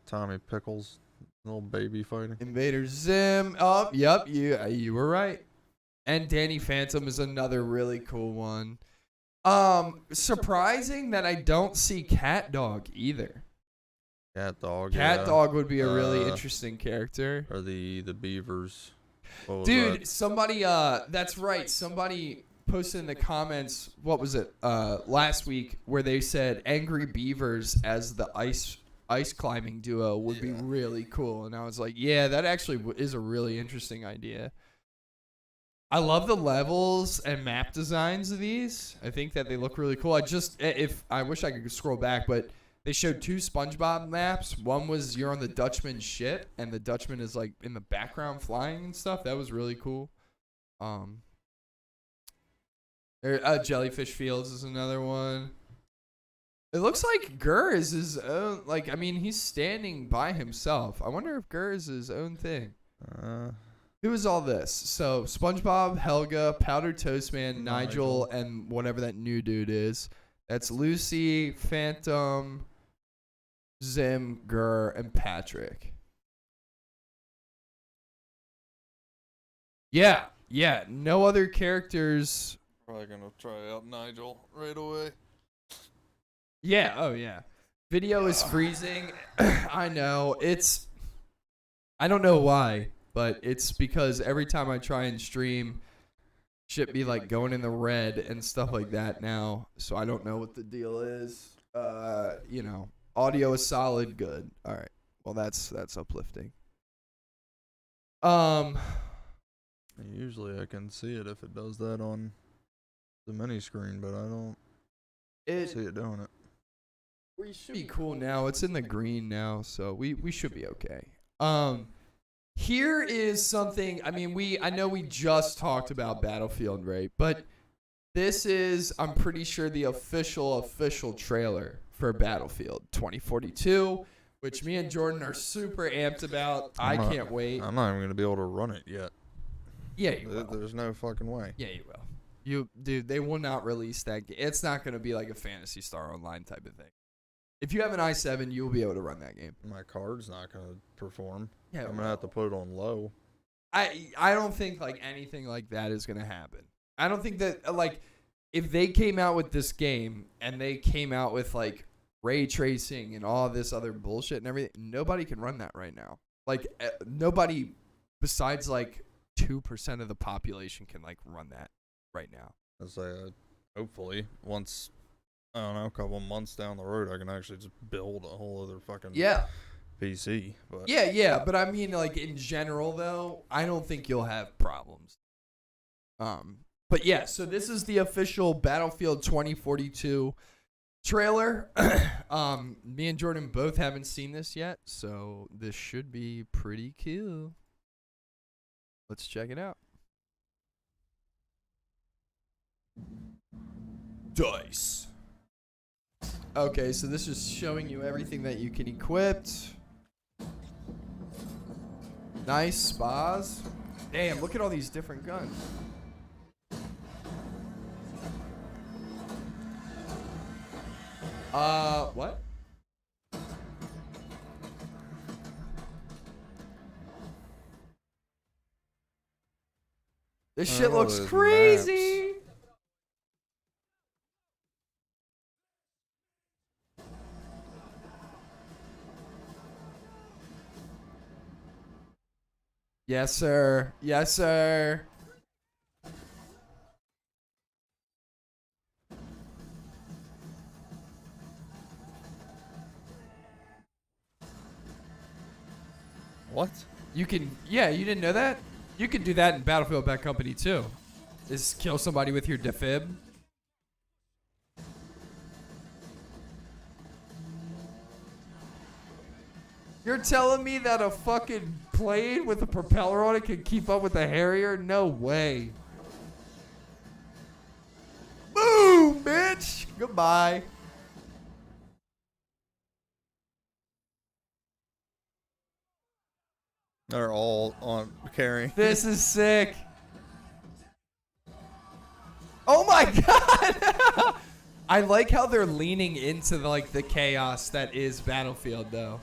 Tommy Pickles, little baby fighting. Invader Zim. Oh, yep. You were right. And Danny Phantom is another really cool one. Surprising that I don't see Cat Dog either. Cat Dog. Cat Dog would be a really interesting character. Or the beavers. Dude, somebody that's right. Somebody posted in the comments, what was it? Last week where they said Angry Beavers as the ice climbing duo would be really cool, and I was like, yeah, that actually is a really interesting idea. I love the levels and map designs of these. I think that they look really cool. I wish I could scroll back, but they showed 2 SpongeBob maps. One was you're on the Dutchman's ship, and the Dutchman is like in the background flying and stuff. That was really cool. Jellyfish Fields is another one. It looks like Gurr is his own. He's standing by himself. I wonder if Gurr is his own thing. Who is all this? So SpongeBob, Helga, Powdered Toast Man, Nigel, and whatever that new dude is. That's Lucy, Phantom, Zim, Gurr, and Patrick. Yeah. No other characters. Probably gonna try out Nigel right away. Yeah. Oh yeah. Video is freezing. I know. I don't know why, but it's because every time I try and stream, shit be like going in the red and stuff like that now. So I don't know what the deal is. Audio is solid, good. All right. Well, that's uplifting. Usually I can see it if it does that on the mini screen, but I don't see it doing it. We should be cool now. It's in the green now, so we should be okay. Here is something. I know we just talked about Battlefield, right? But this is, I'm pretty sure, the official trailer for Battlefield 2042, which me and Jordan are super amped about. I can't wait. I'm not even gonna be able to run it yet. Yeah, you will. There's no fucking way. Yeah, you will. Dude, they will not release that game. It's not gonna be like a Phantasy Star Online type of thing. If you have an i7, you will be able to run that game. My card's not gonna perform. Yeah, I'm gonna have to put it on low. I don't think anything like that is gonna happen. I don't think that if they came out with this game and they came out with ray tracing and all this other bullshit and everything, nobody can run that right now. Nobody besides 2% of the population can run that right now. I say, hopefully once, I don't know, a couple months down the road, I can actually just build a whole other fucking PC. But yeah, but I mean, in general though, I don't think you'll have problems. But yeah, so this is the official Battlefield 2042 trailer. Me and Jordan both haven't seen this yet, so this should be pretty cool. Let's check it out. Dice. Okay, so this is showing you everything that you can equip. Nice spas. Damn, look at all these different guns. What? This shit looks crazy. Yes, sir. Yes, sir. What? You can, yeah, you didn't know that? You could do that in Battlefield Bad Company too. Is kill somebody with your defib. You're telling me that a fucking plane with a propeller on it can keep up with a Harrier? No way. Boom, bitch. Goodbye. They're all on carrying. This is sick. Oh my god. I like how they're leaning into the chaos that is Battlefield though.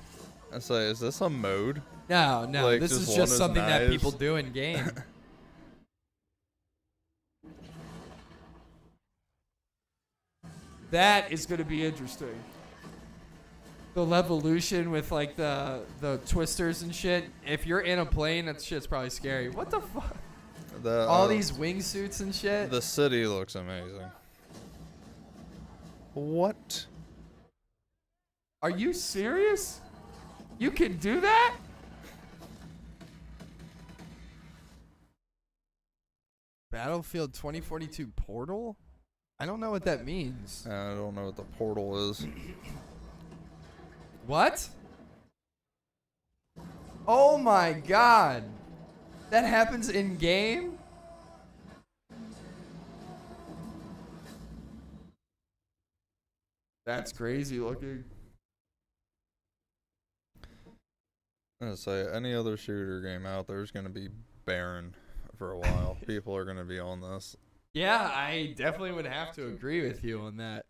I say, is this a mode? No, Like, this just is one just is something that knives? people do in game. That is going to be interesting. The Levolution with like the twisters and shit. If you're in a plane, that shit's probably scary. What the fuck? All these wingsuits and shit. The city looks amazing. What? Are you serious? You can do that? Battlefield 2042 Portal? I don't know what that means. I don't know what the portal is. What? Oh my god. That happens in game? That's crazy looking. I'm gonna say, any other shooter game out there is gonna be barren for a while. People are gonna be on this. Yeah, I definitely would have to agree with you on that.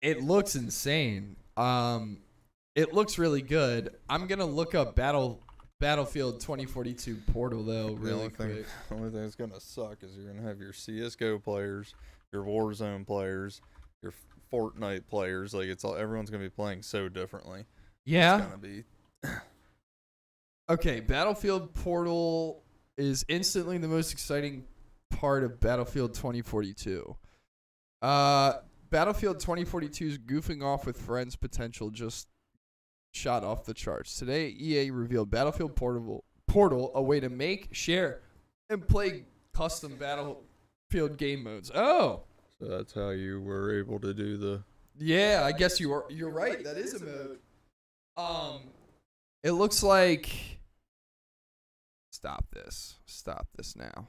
It looks insane. It looks really good. I'm gonna look up Battlefield 2042 Portal though, really quick. The only thing that's gonna suck is you're gonna have your CS:GO players, your Warzone players, your Fortnite players. Like everyone's gonna be playing so differently. Yeah. It's gonna be. Okay, Battlefield Portal is instantly the most exciting part of Battlefield 2042. Battlefield 2042's goofing off with friends potential just shot off the charts. Today, EA revealed Battlefield Portal, a way to make, share, and play custom Battlefield game modes. Oh, So that's how you were able to do the. yeah, I guess you're right. That is a mode. It looks like. Stop this now.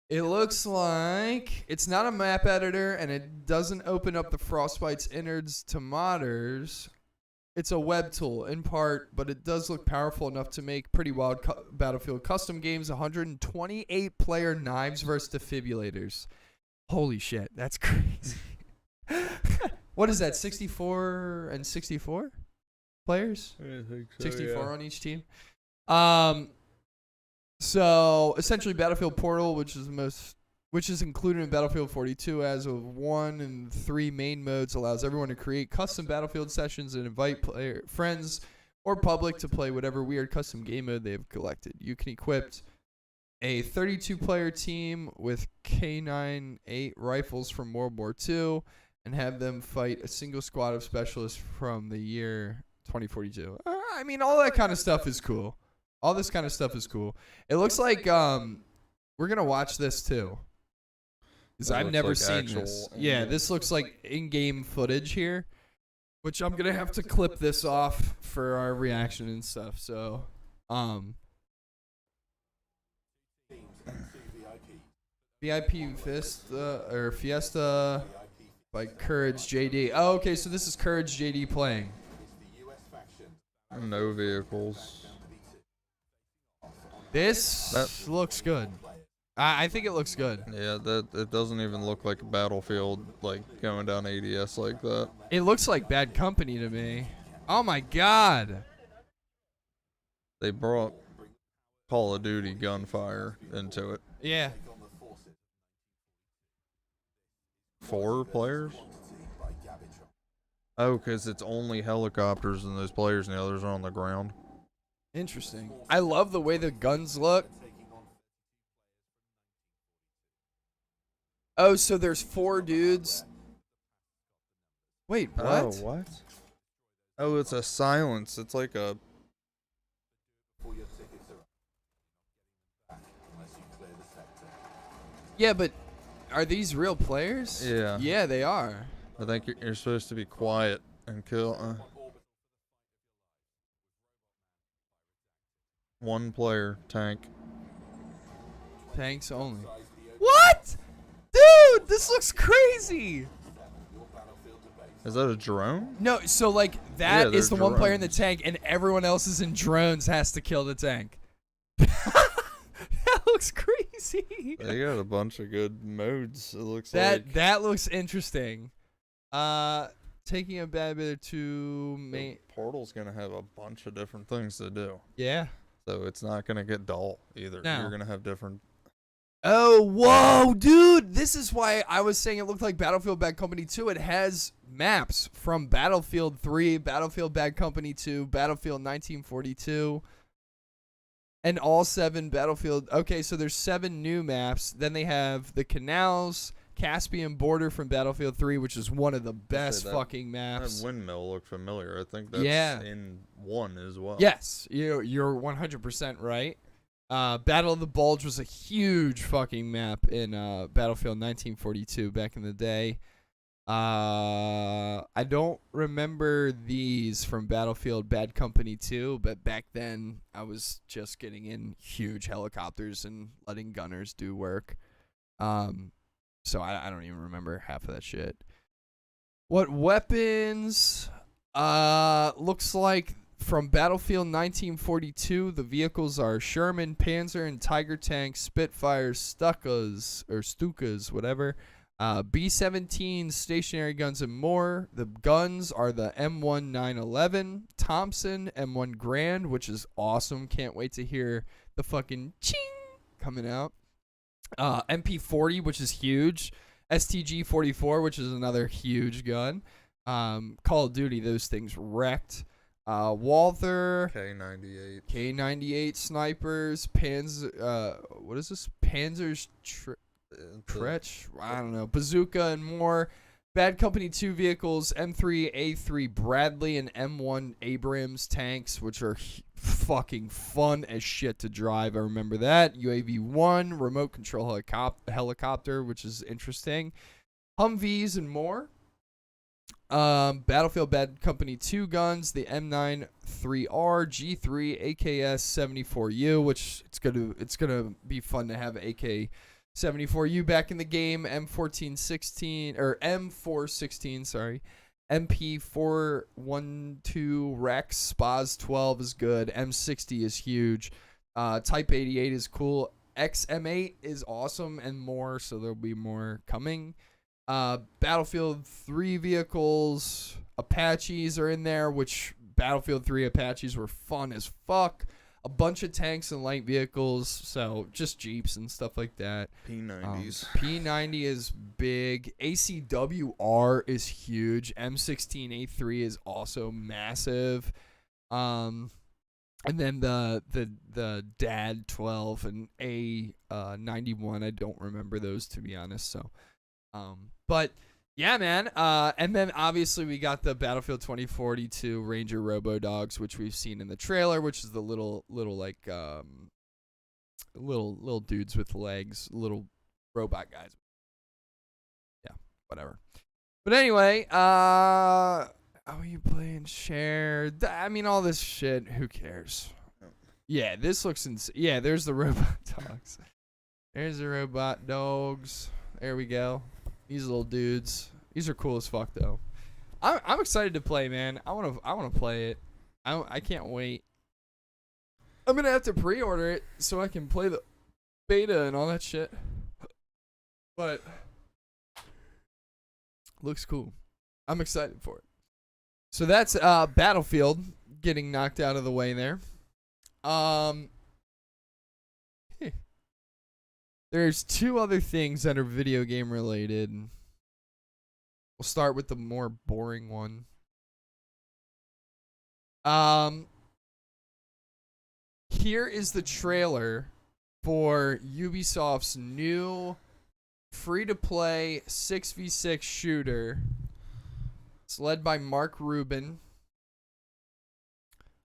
It looks like it's not a map editor and it doesn't open up the Frostbite's innards to modders. It's a web tool in part, but it does look powerful enough to make pretty wild Battlefield custom games. 128 player knives versus defibrillators. Holy shit, that's crazy. What is that? 64 and 64 players? I think so, 64 on each team. So essentially Battlefield Portal, which is included in Battlefield 42 as of 1 and 3 main modes, allows everyone to create custom Battlefield sessions and invite friends or public to play whatever weird custom game mode they have collected. You can equip a 32-player team with K98 rifles from World War II and have them fight a single squad of specialists from the year 2042. I mean, all that kind of stuff is cool. All this kind of stuff is cool. It looks like we're going to watch this too. Because I've never seen this. Yeah, this looks like in-game footage here. Which I'm going to have to clip this off for our reaction and stuff. So, VIP Fiesta by Courage JD. Oh, okay, so this is Courage JD playing. No vehicles. This looks good. I think it looks good. Yeah, it doesn't even look like a Battlefield, like going down ADS like that. It looks like Bad Company to me. Oh my god. They brought Call of Duty gunfire into it. Yeah. 4 players? Oh, because it's only helicopters and those players and the others are on the ground. Interesting. I love the way the guns look. Oh, so there's 4 dudes. Wait, what? Oh, what? Oh, it's a silence. It's like a. Yeah, but are these real players? Yeah. Yeah, they are. I think you're supposed to be quiet and kill. One player tank. Tanks only. What? Dude, this looks crazy. Is that a drone? No, so like Yeah, that is the they're one player in the drones. tank, and everyone else is in drones has to kill the tank. That looks crazy. They got a bunch of good modes. It looks That like. that looks interesting. Taking a bad bit to The Portal's gonna have a bunch of different things to do, yeah. so it's not gonna get dull either. No. You're gonna have different. Oh, whoa, dude. This is why I was saying it looked like Battlefield Bad Company 2. It has maps from Battlefield 3, Battlefield Bad Company 2, Battlefield 1942, and all 7 Battlefield. Okay, so there's 7 new maps. Then they have the canals, Caspian border from Battlefield 3, which is one of the best that- fucking maps. That windmill looked familiar. I think that's Yeah. in 1 as well. Yes, you're 100% right. Battle of the Bulge was a huge fucking map in Battlefield 1942 back in the day. I don't remember these from Battlefield Bad Company 2, but back then I was just getting in huge helicopters and letting gunners do work. So I don't even remember half of that shit. What weapons? Looks like from Battlefield 1942, the vehicles are Sherman, Panzer, and Tiger tanks, Spitfires, Stukas, whatever. B-17 stationary guns and more. The guns are the M1 911, Thompson, M1 Grand, which is awesome. Can't wait to hear the fucking ching coming out. MP40, which is huge. STG 44, which is another huge gun. Call of Duty, those things wrecked. Walther, K98. K98 snipers, what is this? Panzer's Tretch? I don't know. Bazooka and more. Bad Company 2 vehicles, M3A3 Bradley and M1 Abrams tanks, which are fucking fun as shit to drive. I remember that. UAV 1, remote control helicopter, which is interesting. Humvees and more. Battlefield Bad Company 2 guns, the M9 3R, G3, AKS 74U, which it's gonna be fun to have AK 74U back in the game. M416, sorry. MP412 Rex, Spaz 12 is good. M60 is huge. Type 88 is cool. XM8 is awesome and more, so there'll be more coming. Battlefield 3 vehicles, Apaches are in there, which Battlefield 3 Apaches were fun as fuck. A bunch of tanks and light vehicles, so just Jeeps and stuff like that. P90s. P90 is big. ACWR is huge. M16A3 is also massive. And then the DAD 12 and A91, I don't remember those, to be honest. So, but yeah, man. And then obviously we got the Battlefield 2042 Ranger Robo Dogs, which we've seen in the trailer, which is the little like little dudes with legs, little robot guys. Yeah, whatever. But anyway, oh, you playing share? I mean, all this shit. Who cares? Yeah, this looks insane. Yeah, there's the robot dogs. There's the robot dogs. There we go. These little dudes. These are cool as fuck, though. I'm excited to play, man. I wanna play it. I can't wait. I'm gonna have to pre-order it so I can play the beta and all that shit. But looks cool. I'm excited for it. So that's Battlefield getting knocked out of the way there. There's 2 other things that are video game related. We'll start with the more boring one. here is the trailer for Ubisoft's new free-to-play 6v6 shooter. It's led by Mark Rubin.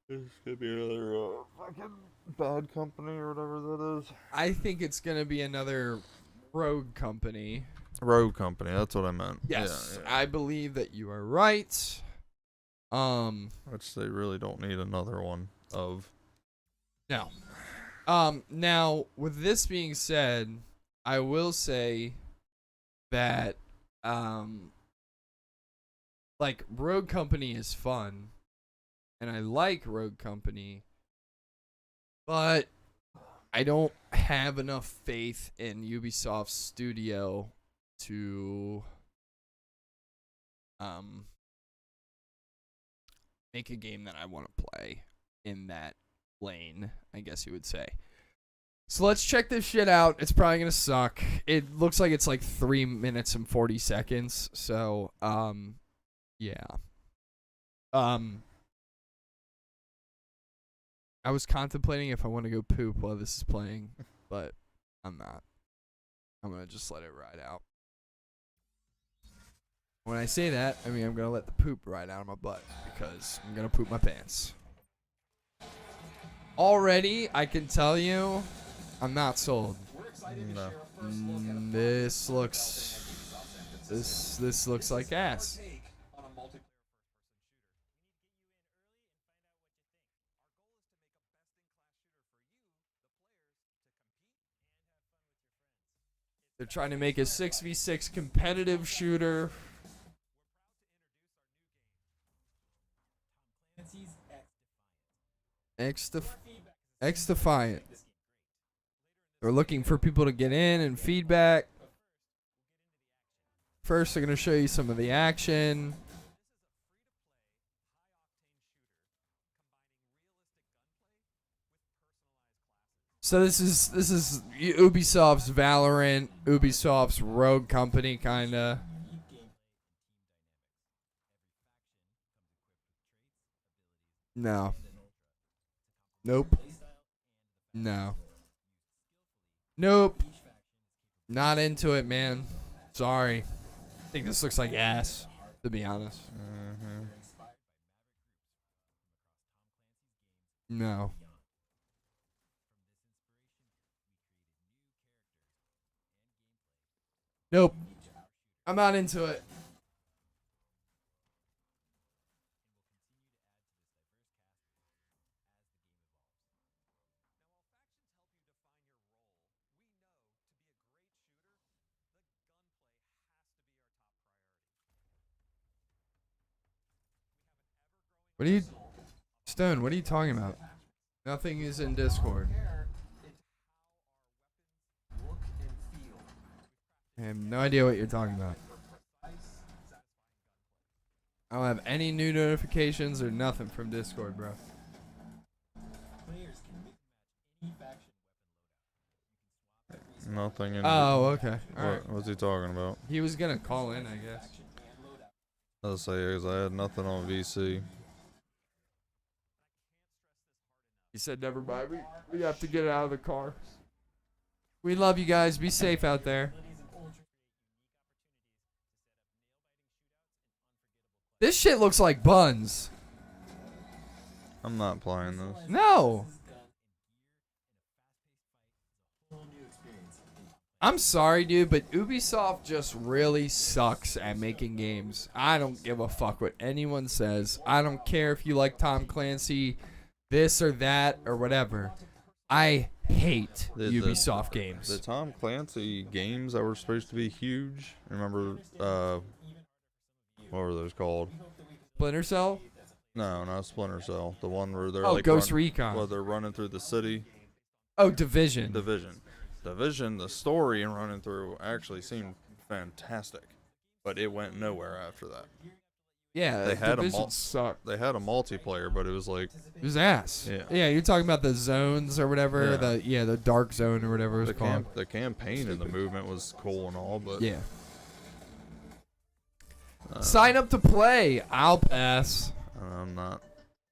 This could be another fucking bad company or whatever that is. I think it's going to be another Rogue Company. Rogue Company, that's what I meant. Yes, Yeah. I believe that you are right. Which they really don't need another one of. No. Now, with this being said, I will say that, like, Rogue Company is fun, and I like Rogue Company, but I don't have enough faith in Ubisoft's studio to, make a game that I want to play in that lane, I guess you would say. So let's check this shit out. It's probably gonna suck. It looks like it's like 3 minutes and 40 seconds. So, yeah. I was contemplating if I want to go poop while this is playing, but I'm not. I'm gonna just let it ride out. When I say that, I mean I'm gonna let the poop ride out of my butt because I'm gonna poop my pants. Already, I can tell you, I'm not sold. No. This looks like ass. They're trying to make a 6v6 competitive shooter. X-Defiant. They're looking for people to get in and feedback. First, they're going to show you some of the action. So this is Ubisoft's Valorant, Ubisoft's Rogue Company, kinda. No. Nope. No. Nope. Not into it, man. Sorry. I think this looks like ass, to be honest. No. Nope. I'm not into it. What are you... Stone, what are you talking about? Nothing is in Discord. I have no idea what you're talking about. I don't have any new notifications or nothing from Discord, bro. Nothing in. Oh, okay. All right. What's he talking about? He was gonna call in, I guess. I'll say because I had nothing on VC. He said, never mind. We have to get it out of the car. We love you guys. Be safe out there. This shit looks like buns. I'm not playing this. No. I'm sorry, dude, but Ubisoft just really sucks at making games. I don't give a fuck what anyone says. I don't care if you like Tom Clancy, this or that, or whatever. I hate Ubisoft games. The Tom Clancy games that were supposed to be huge. Remember, what were those called? Splinter Cell? No, not Splinter Cell. The one where they're like Ghost Recon. Where they're running through the city. Oh, Division. Division, the story and running through actually seemed fantastic, but it went nowhere after that. Yeah, they had Division sucked. They had a multiplayer, but it was like it was ass. Yeah, you're talking about the zones or whatever. The dark zone or whatever it was called. The campaign and the movement was cool and all, but yeah. Sign up to play. I'll pass. I'm not.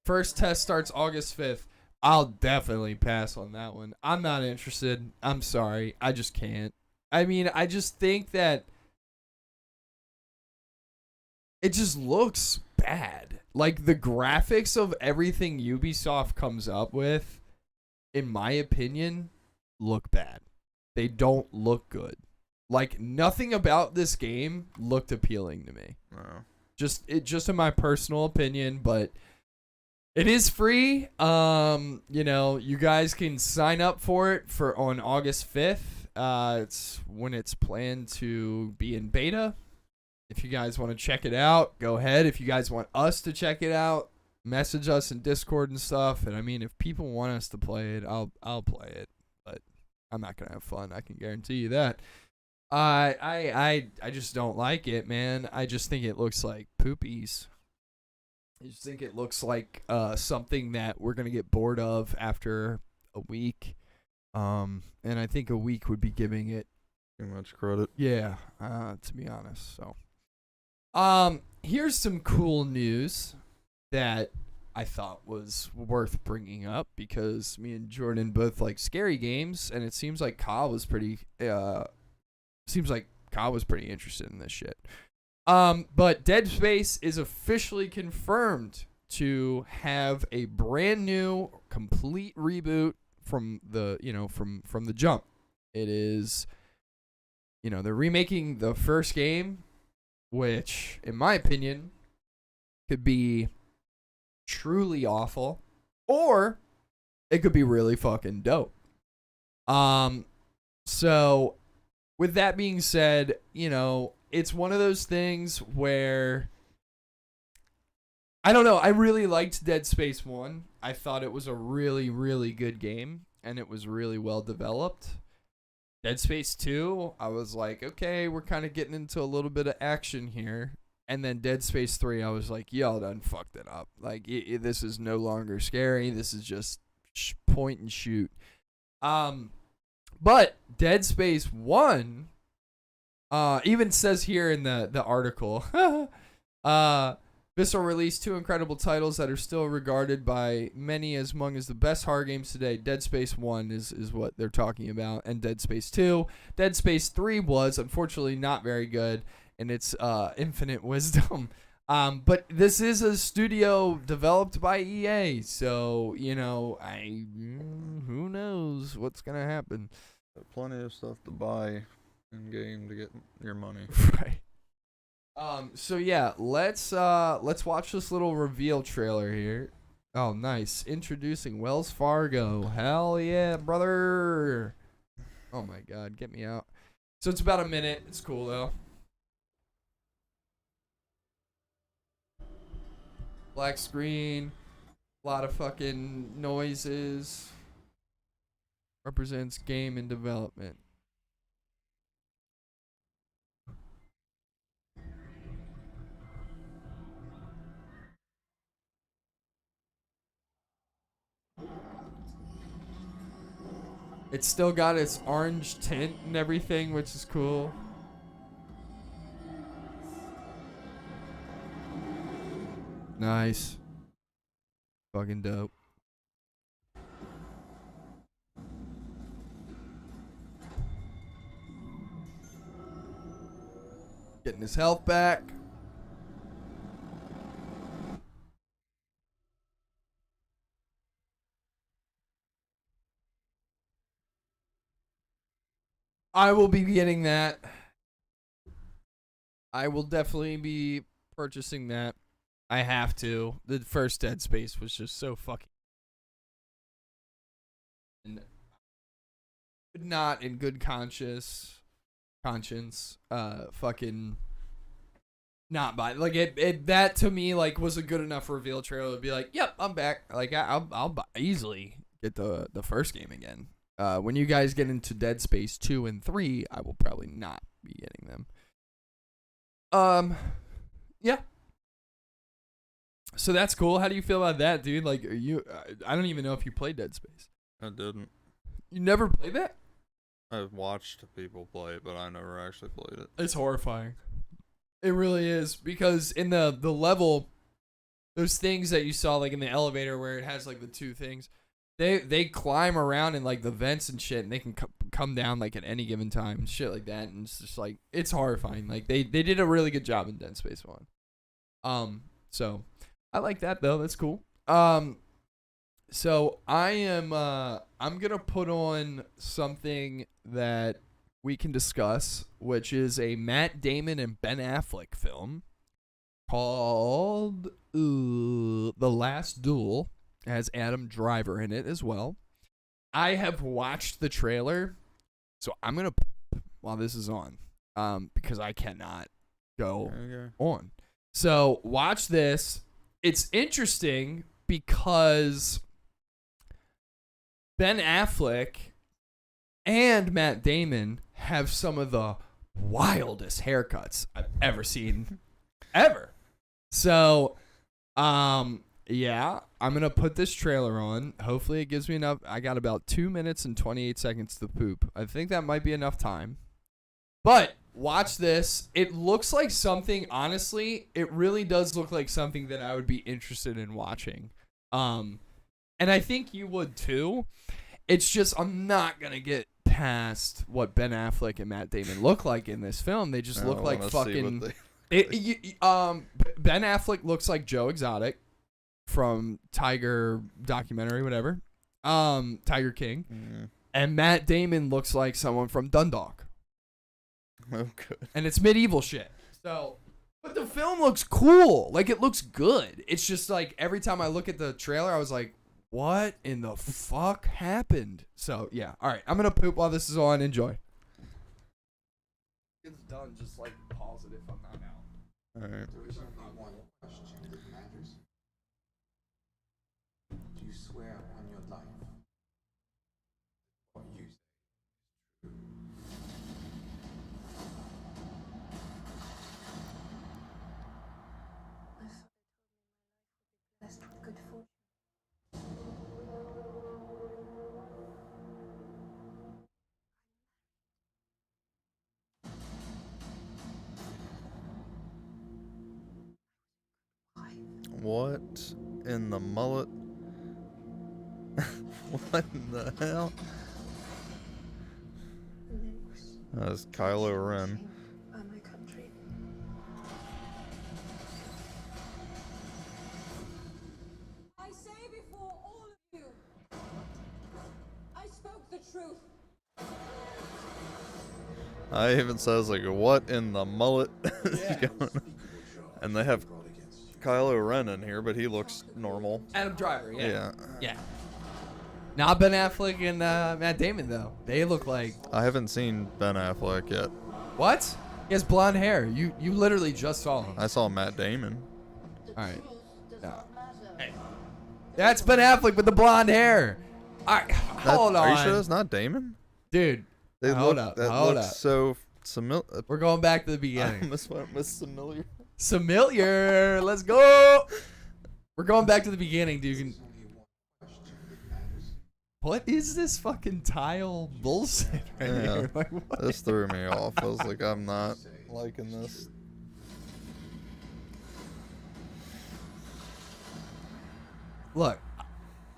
First test starts August 5th. I'll definitely pass on that one. I'm not interested. I'm sorry. I just can't. I mean, I just think that it just looks bad. Like, the graphics of everything Ubisoft comes up with, in my opinion, look bad. They don't look good. Like, nothing about this game looked appealing to me. No. Just in my personal opinion, but it is free. You know, you guys can sign up for it on August 5th. It's when it's planned to be in beta. If you guys want to check it out, go ahead. If you guys want us to check it out, message us in Discord and stuff. And I mean, if people want us to play it, I'll play it. But I'm not gonna have fun. I can guarantee you that. I just don't like it, man. I just think it looks like poopies. I just think it looks like something that we're gonna get bored of after a week. And I think a week would be giving it Too much credit. yeah, to be honest. So, here's some cool news that I thought was worth bringing up because me and Jordan both like scary games, and it seems like Kyle was pretty interested in this shit. But Dead Space is officially confirmed to have a brand new, complete reboot from the from the jump. It is, they're remaking the first game, which, in my opinion, could be truly awful, or it could be really fucking dope. So with that being said, it's one of those things where I don't know. I really liked Dead Space 1. I thought it was a really, really good game, and it was really well developed. Dead Space 2, I was like, okay, we're kind of getting into a little bit of action here. And then Dead Space 3, I was like, y'all done fucked it up. Like, this is no longer scary. This is just point and shoot. But Dead Space 1 even says here in the article, Visceral released 2 incredible titles that are still regarded by many as among as the best horror games today. Dead Space 1 is what they're talking about, and Dead Space 2. Dead Space 3 was, unfortunately, not very good in its infinite wisdom. But this is a studio developed by EA, so, who knows what's going to happen. Plenty of stuff to buy in game to get your money. Right. So yeah, let's watch this little reveal trailer here. Oh, nice. Introducing Wells Fargo. Hell yeah, brother. Oh my god, get me out. So it's about a minute. It's cool though. Black screen, a lot of fucking noises. Represents game in development. It's still got its orange tint and everything, which is cool. Nice. Fucking dope. Getting his health back. I will be getting that. I will definitely be purchasing that. I have to. The first Dead Space was just so fucking... not in good conscience, fucking not buy. Like, it that to me, like, was a good enough reveal trailer to be like, yep, I'm back. Like, I'll easily get the first game again. When you guys get into Dead Space 2 and 3, I will probably not be getting them. Yeah. So that's cool. How do you feel about that, dude? Like, are you? I don't even know if you played Dead Space. I didn't. You never played that? I've watched people play it, but I never actually played it. It's horrifying. It really is, because in the level, those things that you saw, like in the elevator where it has like the 2 things, They climb around in like the vents and shit, and they can come down like at any given time and shit like that, and it's just like it's horrifying. Like they did a really good job in Dead Space 1. So I like that though. That's cool. So I'm gonna put on something that we can discuss, which is a Matt Damon and Ben Affleck film called The Last Duel. It has Adam Driver in it as well. I have watched the trailer, so I'm gonna while this is on, because I cannot go on. So watch this. It's interesting because Ben Affleck and Matt Damon have some of the wildest haircuts I've ever seen, ever. So, yeah, I'm going to put this trailer on. Hopefully it gives me enough. I got about 2 minutes and 28 seconds to poop. I think that might be enough time. But watch this. It looks like something, honestly, it really does look like something that I would be interested in watching. And I think you would too. It's just I'm not going to get past what Ben Affleck and Matt Damon look like in this film. They just look like fucking... Ben Affleck looks like Joe Exotic from Tiger documentary, whatever. Tiger King. Mm. And Matt Damon looks like someone from Dundalk. Oh, good. And it's medieval shit. So, but the film looks cool. Like, it looks good. It's just like every time I look at the trailer, I was like, what in the fuck happened? So, yeah. All right. I'm going to poop while this is on. Enjoy. It's done. Just like pause it if I'm not out. All right. There is only one question that matters. Do you swear on your life? What you say is true? My father told me my life would be blessed with good fortune. What in the mullet? What in the hell? That's Kylo Ren. By my country. I say before all of you, I spoke the truth. I even says like, what in the mullet? Yeah. And they have Kylo Ren in here, but he looks normal. Adam Driver, yeah. Yeah. Yeah. Not Ben Affleck and Matt Damon, though. They look like... I haven't seen Ben Affleck yet. What? He has blonde hair. You literally just saw him. I saw Matt Damon. All right. No. Hey. That's Ben Affleck with the blonde hair. All right. Hold on. Are you sure that's not Damon? Dude. They hold look, up. that Hold looks up. so familiar. We're going back to the I beginning. almost went with familiar. Familiar. Let's go. We're going back to the beginning, dude. There's only one question that matters. What is this fucking tile bullshit right Yeah. here? Like, what? This threw me off. I was like, I'm not liking this. Look. My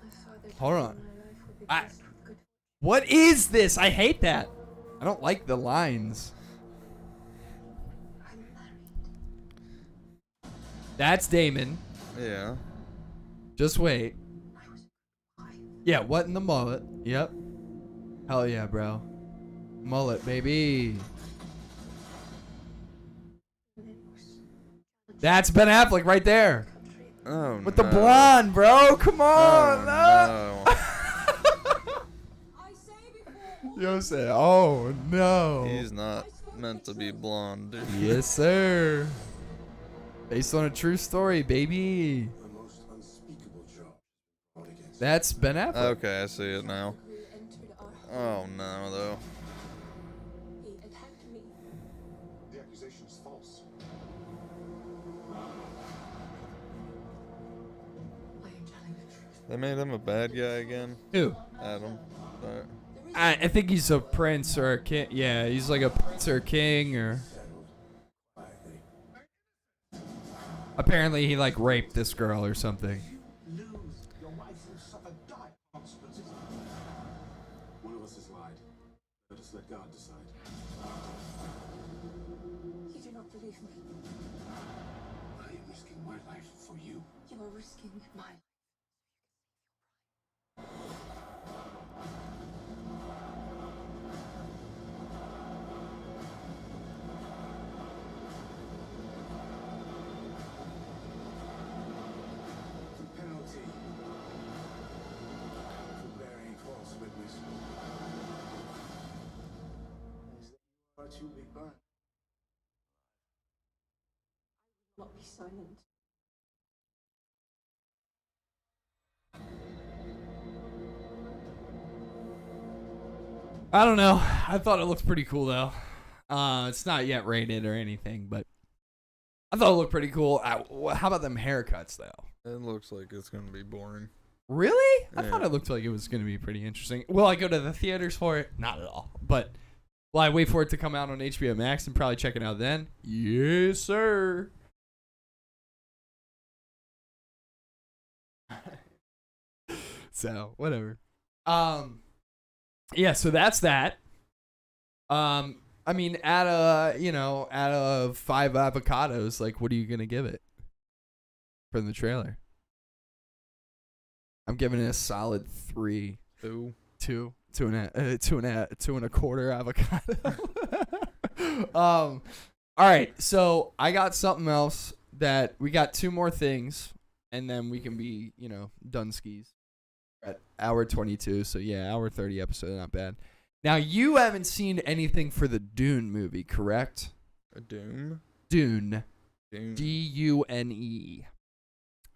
father Hold told on. me my life would be I- blessed with good What is this? I hate that. I don't like the lines. I'm married. That's Damon. Yeah. Just wait. I was a good wife. Yeah, what in the mullet? Yep. Hell yeah, bro. Mullet, baby. That's Ben Affleck right there. Country. Oh, With no. the blonde, bro. Come on. Oh, no. I say before all Yo said, oh, no. He's not meant to be blonde, dude. Yes, sir. Based on a true story, baby. The most unspeakable charge brought against That's Ben Affleck. Okay, I see it now. who entered our home, Oh, no, though. he attacked me. The accusation is false. I am telling the truth. They made him a bad guy again. Who? Adam. There is I think he's a prince or a king. Yeah, he's like a prince or a king or... Quietly. Apparently he like raped this girl or something. Lose your wife and suffer dire consequences. One of us has lied. Let us let God decide. You do not believe me. I am risking my life for you. You are risking my life. The penalty for bearing false witness is that you are to be burned. Not be silent. I don't know. I thought it looked pretty cool though. It's not yet rated or anything, but I thought it looked pretty cool. How about them haircuts though? It looks like it's gonna be boring. Really? I Yeah. thought it looked like it was going to be pretty interesting. Will I go to the theaters for it? Not at all. But will I wait for it to come out on HBO Max and probably check it out then? Yes, sir. So, whatever. Yeah, so that's that. I mean, out of 5 avocados, like, what are you going to give it from the trailer? I'm giving it a solid 3. Ooh. 2 and a quarter avocado. All right, so I got something else that we got 2 more things, and then we can be, done skis at hour 22. So yeah, hour 30 episode, not bad. Now you haven't seen anything for the Dune movie, correct? A Doom? Dune. Doom. Dune.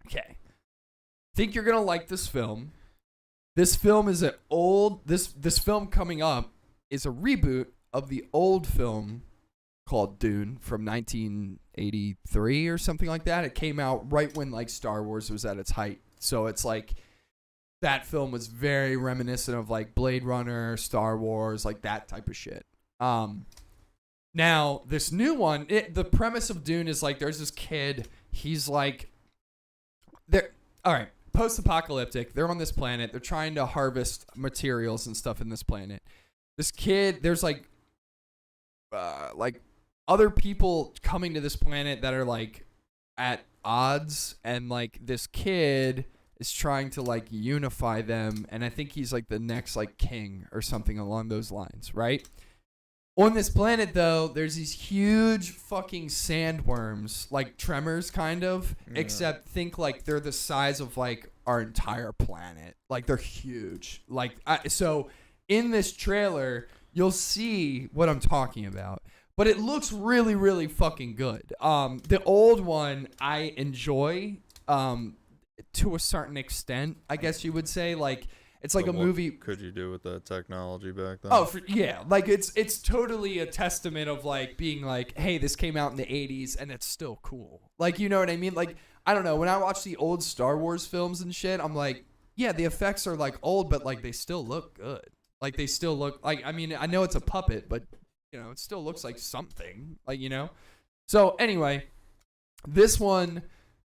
Okay. Think you're gonna like this film. This film is this film coming up is a reboot of the old film called Dune from 1983 or something like that. It came out right when like Star Wars was at its height. So it's like that film was very reminiscent of like Blade Runner, Star Wars, like that type of shit. Now this new one, the premise of Dune is like there's this kid, he's like all right, post-apocalyptic. They're on this planet. They're trying to harvest materials and stuff in this planet. This kid, there's like other people coming to this planet that are like at odds, and like this kid is trying to like unify them, and I think he's like the next like king or something along those lines, right? On this planet, though, there's these huge fucking sandworms, like tremors, kind of, except think like they're the size of like our entire planet. Like they're huge. Like so, in this trailer, you'll see what I'm talking about. But it looks really, really fucking good. The old one I enjoy, to a certain extent, I guess you would say. Like it's like So a what movie. could you do with that technology back then? Oh, yeah. Like, it's totally a testament of, like, being like, hey, this came out in the 80s, and it's still cool. Like, you know what I mean? Like, I don't know. When I watch the old Star Wars films and shit, I'm like, yeah, the effects are, like, old, but, like, they still look good. Like, they still look, like, I mean, I know it's a puppet, but, it still looks like something. Like, So, anyway, this one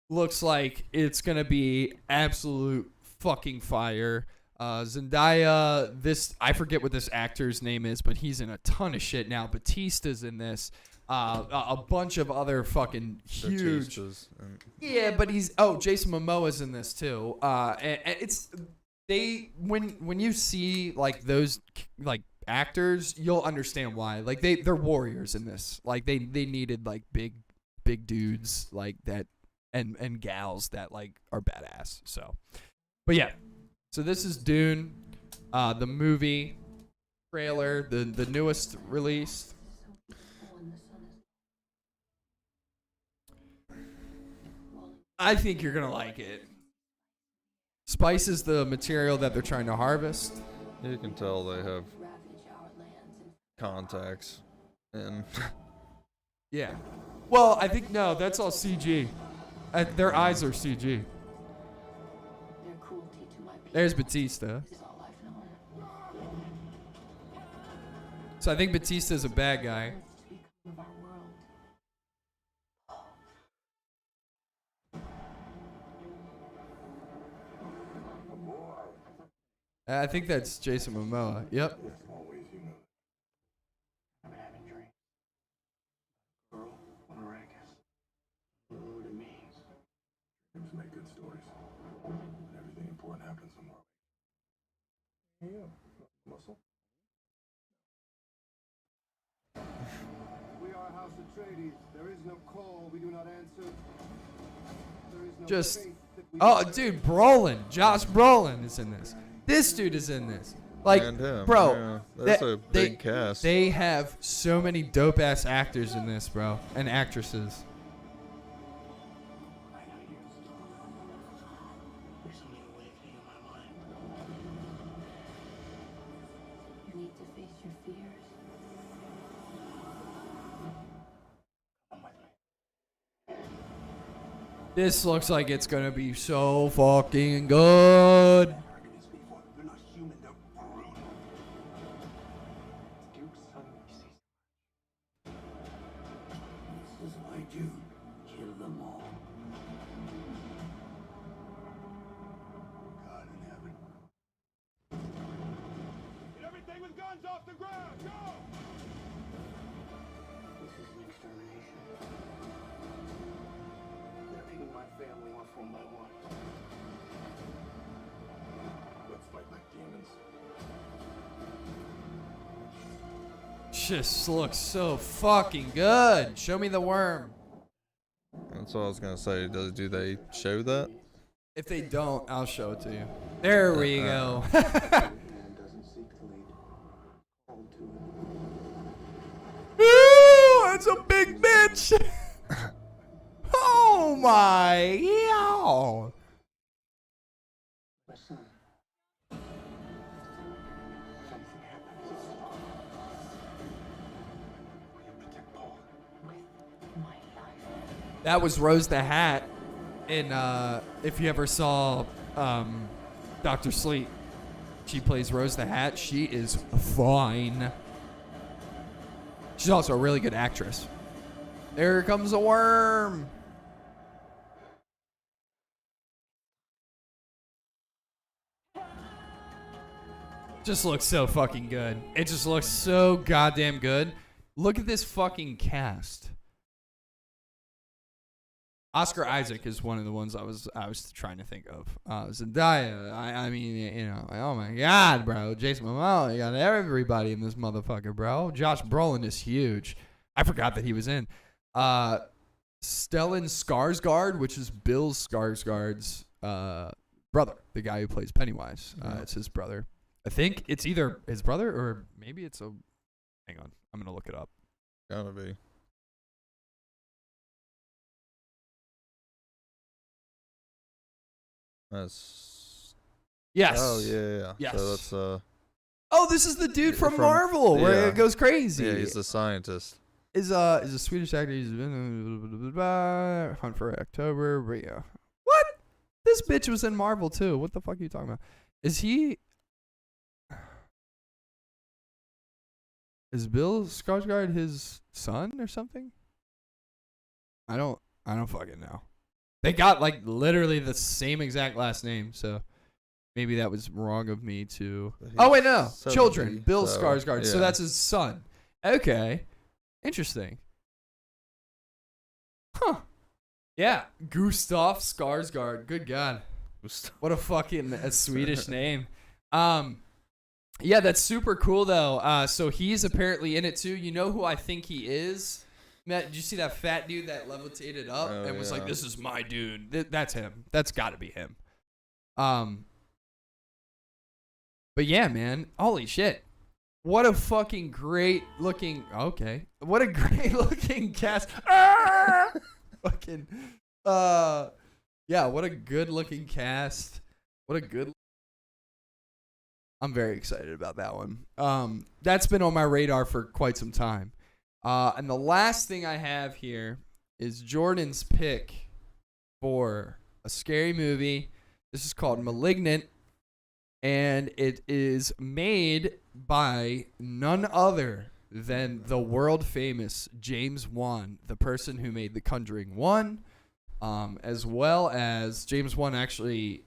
looks like it's going to be absolute fucking fire. Zendaya, I forget what this actor's name is, but he's in a ton of shit now. Batista's in this. A bunch of other fucking huge. Yeah, but Jason Momoa's in this too. And it's when you see like those like actors, you'll understand why. Like they're warriors in this. Like they needed like big dudes like that and gals that like are badass. So, but yeah. So this is Dune, the movie trailer, the newest release. I think you're gonna like it. Spice is the material that they're trying to harvest. You can tell they have contacts and Yeah. Well, I think no, that's all CG. Their eyes are CG. Their cruelty to my people There's Batista. is all I've known. So I think Batista's a bad guy. To become of our world. I think that's Jason Momoa. Yep. There's always, you know. I've been having dreams. Girl on Arrakis. I don't know what it means. Dreams make good stories. But everything important happens somewhere. Yeah. Muscle. We are House Atreides. There is no call we do not answer. There is no Just, faith that we oh, do not dude, Brolin, Josh Brolin is in this. This dude is in this. Like, And him, bro, yeah. That's a they, big cast. They have so many dope ass actors in this, bro, and actresses. I know you. There's something awakening in my mind. You need to face your fears. Come with me. This looks like it's gonna be so fucking good. Arrogance before. They're not human. They're brutal. Duke's son. This is my Duke. Kill them all. God in heaven. Get everything with guns off the ground. Go! This is an extermination. They're picking my family off one by one. Let's fight like demons. Just looks so fucking good. Show me the worm. That's what I was gonna say. Do they show that? If they don't, I'll show it to you. There we go. Man doesn't seek to lead. Called to it. Ooh, it's a big bitch. Oh my, yeah. My son. Something happens. Will you protect Paul? With my life. That was Rose the Hat in if you ever saw Dr. Sleep. She plays Rose the Hat. She is fine. She's also a really good actress. There comes a worm. Just looks so fucking good. It just looks so goddamn good. Look at this fucking cast. Oscar Isaac is one of the ones I was trying to think of. Zendaya. I mean, you know, oh my god, bro. Jason Momoa. You got everybody in this motherfucker, bro. Josh Brolin is huge. I forgot that he was in. Stellan Skarsgård, which is Bill Skarsgård's brother, the guy who plays Pennywise. It's his brother. I think it's either his brother or maybe it's a. Hang on, I'm gonna look it up. Gotta be. That's. Yes. Oh yeah. Yes. So that's Oh, this is the dude from From- Marvel where yeah. it goes crazy. yeah. He's the scientist. Is a Swedish actor. He's Hunt for October. Rio. What? This bitch was in Marvel too. What the fuck are you talking about? Is he? Is Bill Skarsgård his son or something? I don't fucking know. They got like literally the same exact last name, so maybe that was wrong of me to. But Oh wait, he's no, 70, children. Bill so, Skarsgård. So yeah. that's his son. Okay, interesting. Huh? Yeah, Gustav Skarsgård. Good God, what a fucking a Swedish name. Yeah, that's super cool though. So he's apparently in it too. You know who I think he is? Matt, did you see that fat dude that levitated up Oh, and was like, yeah. "This is my dude." That's him. That's got to be him. But yeah, man, holy shit. What a fucking great looking. Okay, what a great looking cast. Ah! Fucking. Yeah, what a good looking cast. What a good. I'm very excited about that one. That's been on my radar for quite some time. And the last thing I have here is Jordan's pick for a scary movie. This is called Malignant, and it is made by none other than the world famous James Wan, the person who made The Conjuring 1, as well as James Wan actually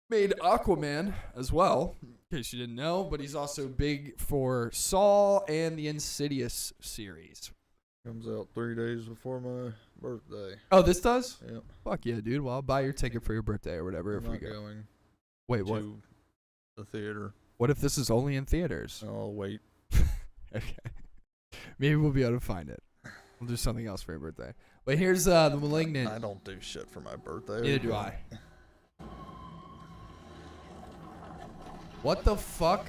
made Aquaman as well, in case you didn't know, but he's also big for Saw and the Insidious series. Comes out 3 days before my birthday. Oh, this does? Yep. Fuck yeah, dude. Well, I'll buy your ticket for your birthday or whatever I'm if we not go. going Wait, what? to the theater. What if this is only in theaters? I'll wait. Okay. Maybe we'll be able to find it. We'll do something else for your birthday. But here's the Malignant. I don't do shit for my birthday. Neither do I. What the fuck?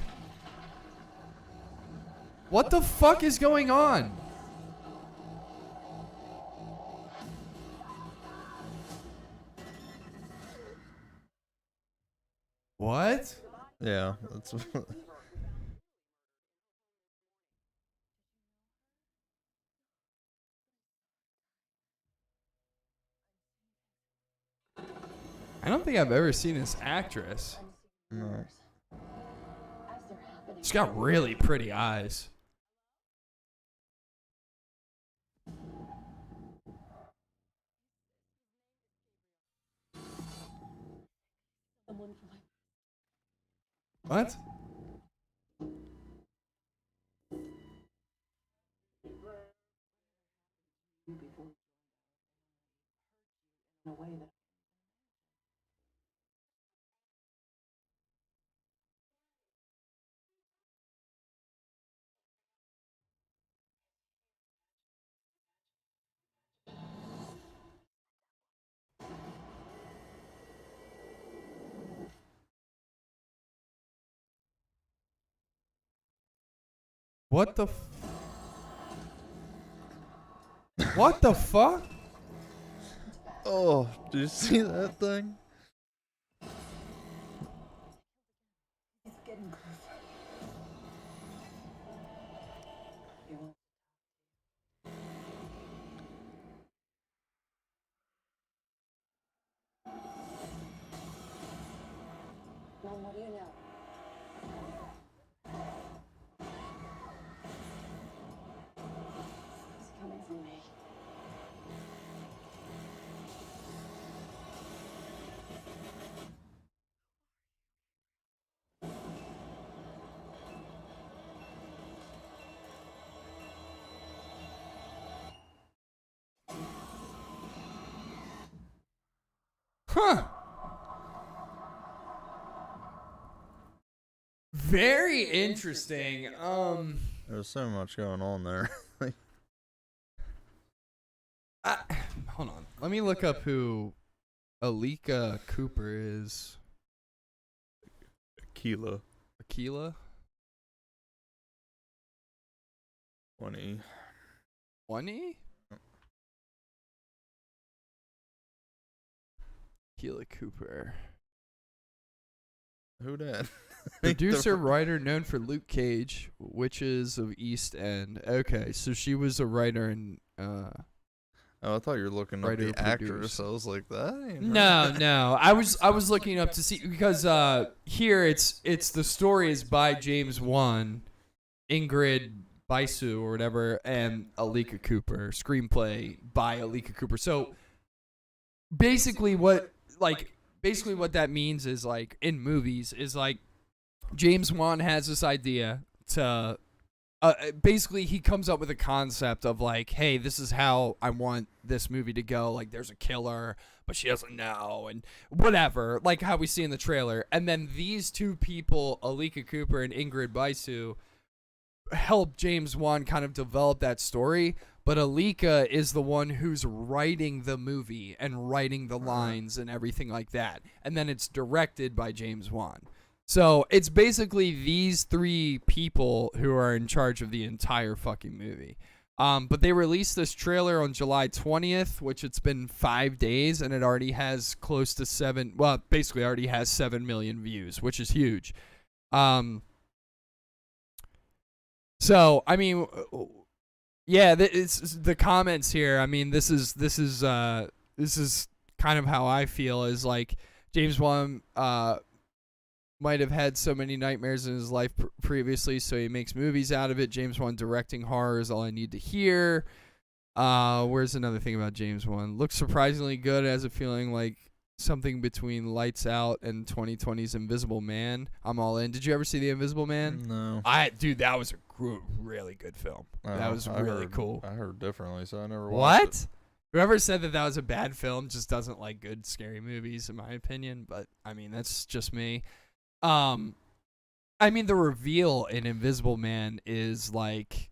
What the fuck is going on? What? Yeah, that's. I don't think I've ever seen this actress. No. She's got really pretty eyes. What? What the What the fuck? Oh, did you see that thing? It's getting closer. Mom, what do you know? It's coming from me. Huh. Very interesting. There's so much going on there. Hold on. Let me look up who Alika Cooper is. Keela. Aquila? 20. 20? Aquila Cooper. Who dat? Producer, writer known for Luke Cage, Witches of East End. Okay, so she was a writer in Oh, I thought you were looking up Writer, the actress. producer. I was like, that ain't No. I was looking up to see because here it's the story is by James Wan, Ingrid Bisu or whatever, and Alika Cooper. Screenplay by Alika Cooper. So basically what that means is like in movies is like James Wan has this idea to basically he comes up with a concept of like, hey, this is how I want this movie to go. Like there's a killer, but she doesn't know and whatever, like how we see in the trailer. And then these two people, Alika Cooper and Ingrid Bisu, help James Wan kind of develop that story. But Alika is the one who's writing the movie and writing the lines and everything like that. And then it's directed by James Wan. So it's basically these three people who are in charge of the entire fucking movie. But they released this trailer on July 20th, which it's been 5 days, and it already has close to basically already has 7 million views, which is huge. So, I mean, yeah, it's the comments here. I mean, this is kind of how I feel is like James Wan might have had so many nightmares in his life previously, so he makes movies out of it. James Wan directing horror is all I need to hear. Where's another thing about James Wan? Looks surprisingly good, has a feeling like something between Lights Out and 2020's Invisible Man, I'm all in. Did you ever see The Invisible Man? No. Dude, that was a really good film. That was really cool. I heard differently, so I never watched it. What? Whoever said that was a bad film just doesn't like good scary movies, in my opinion. But I mean, that's just me. I mean, the reveal in Invisible Man is like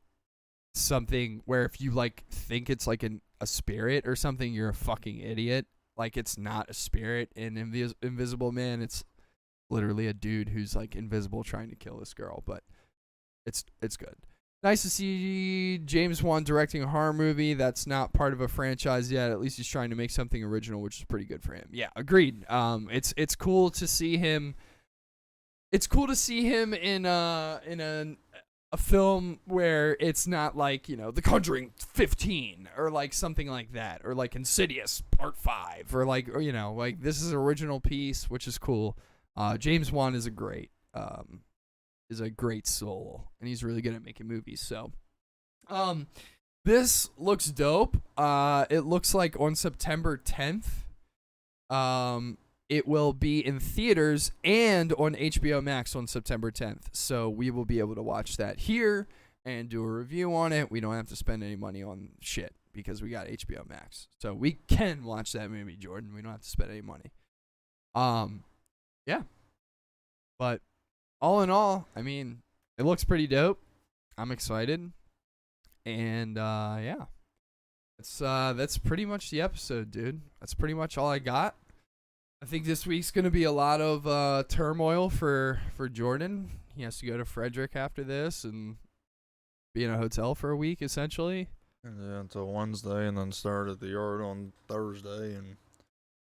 something where if you like think it's like a spirit or something, you're a fucking idiot. Like, it's not a spirit in Invisible Man. It's literally a dude who's like invisible trying to kill this girl. But it's good. Nice to see James Wan directing a horror movie that's not part of a franchise yet. At least he's trying to make something original, which is pretty good for him. Yeah, agreed. It's cool to see him. It's cool to see him in a film where it's not like, you know, The Conjuring 15 or like something like that, or like Insidious Part 5, or like, or, you know, like this is an original piece, which is cool. James Wan is a great soul, and he's really good at making movies. So, this looks dope. It looks like on September 10th, it will be in theaters and on HBO Max on September 10th. So we will be able to watch that here and do a review on it. We don't have to spend any money on shit because we got HBO Max. So we can watch that movie, Jordan. We don't have to spend any money. Yeah. But all in all, I mean, it looks pretty dope. I'm excited. And yeah. That's pretty much the episode, dude. That's pretty much all I got. I think this week's going to be a lot of turmoil for Jordan. He has to go to Frederick after this and be in a hotel for a week, essentially. Yeah, until Wednesday, and then start at the yard on Thursday. And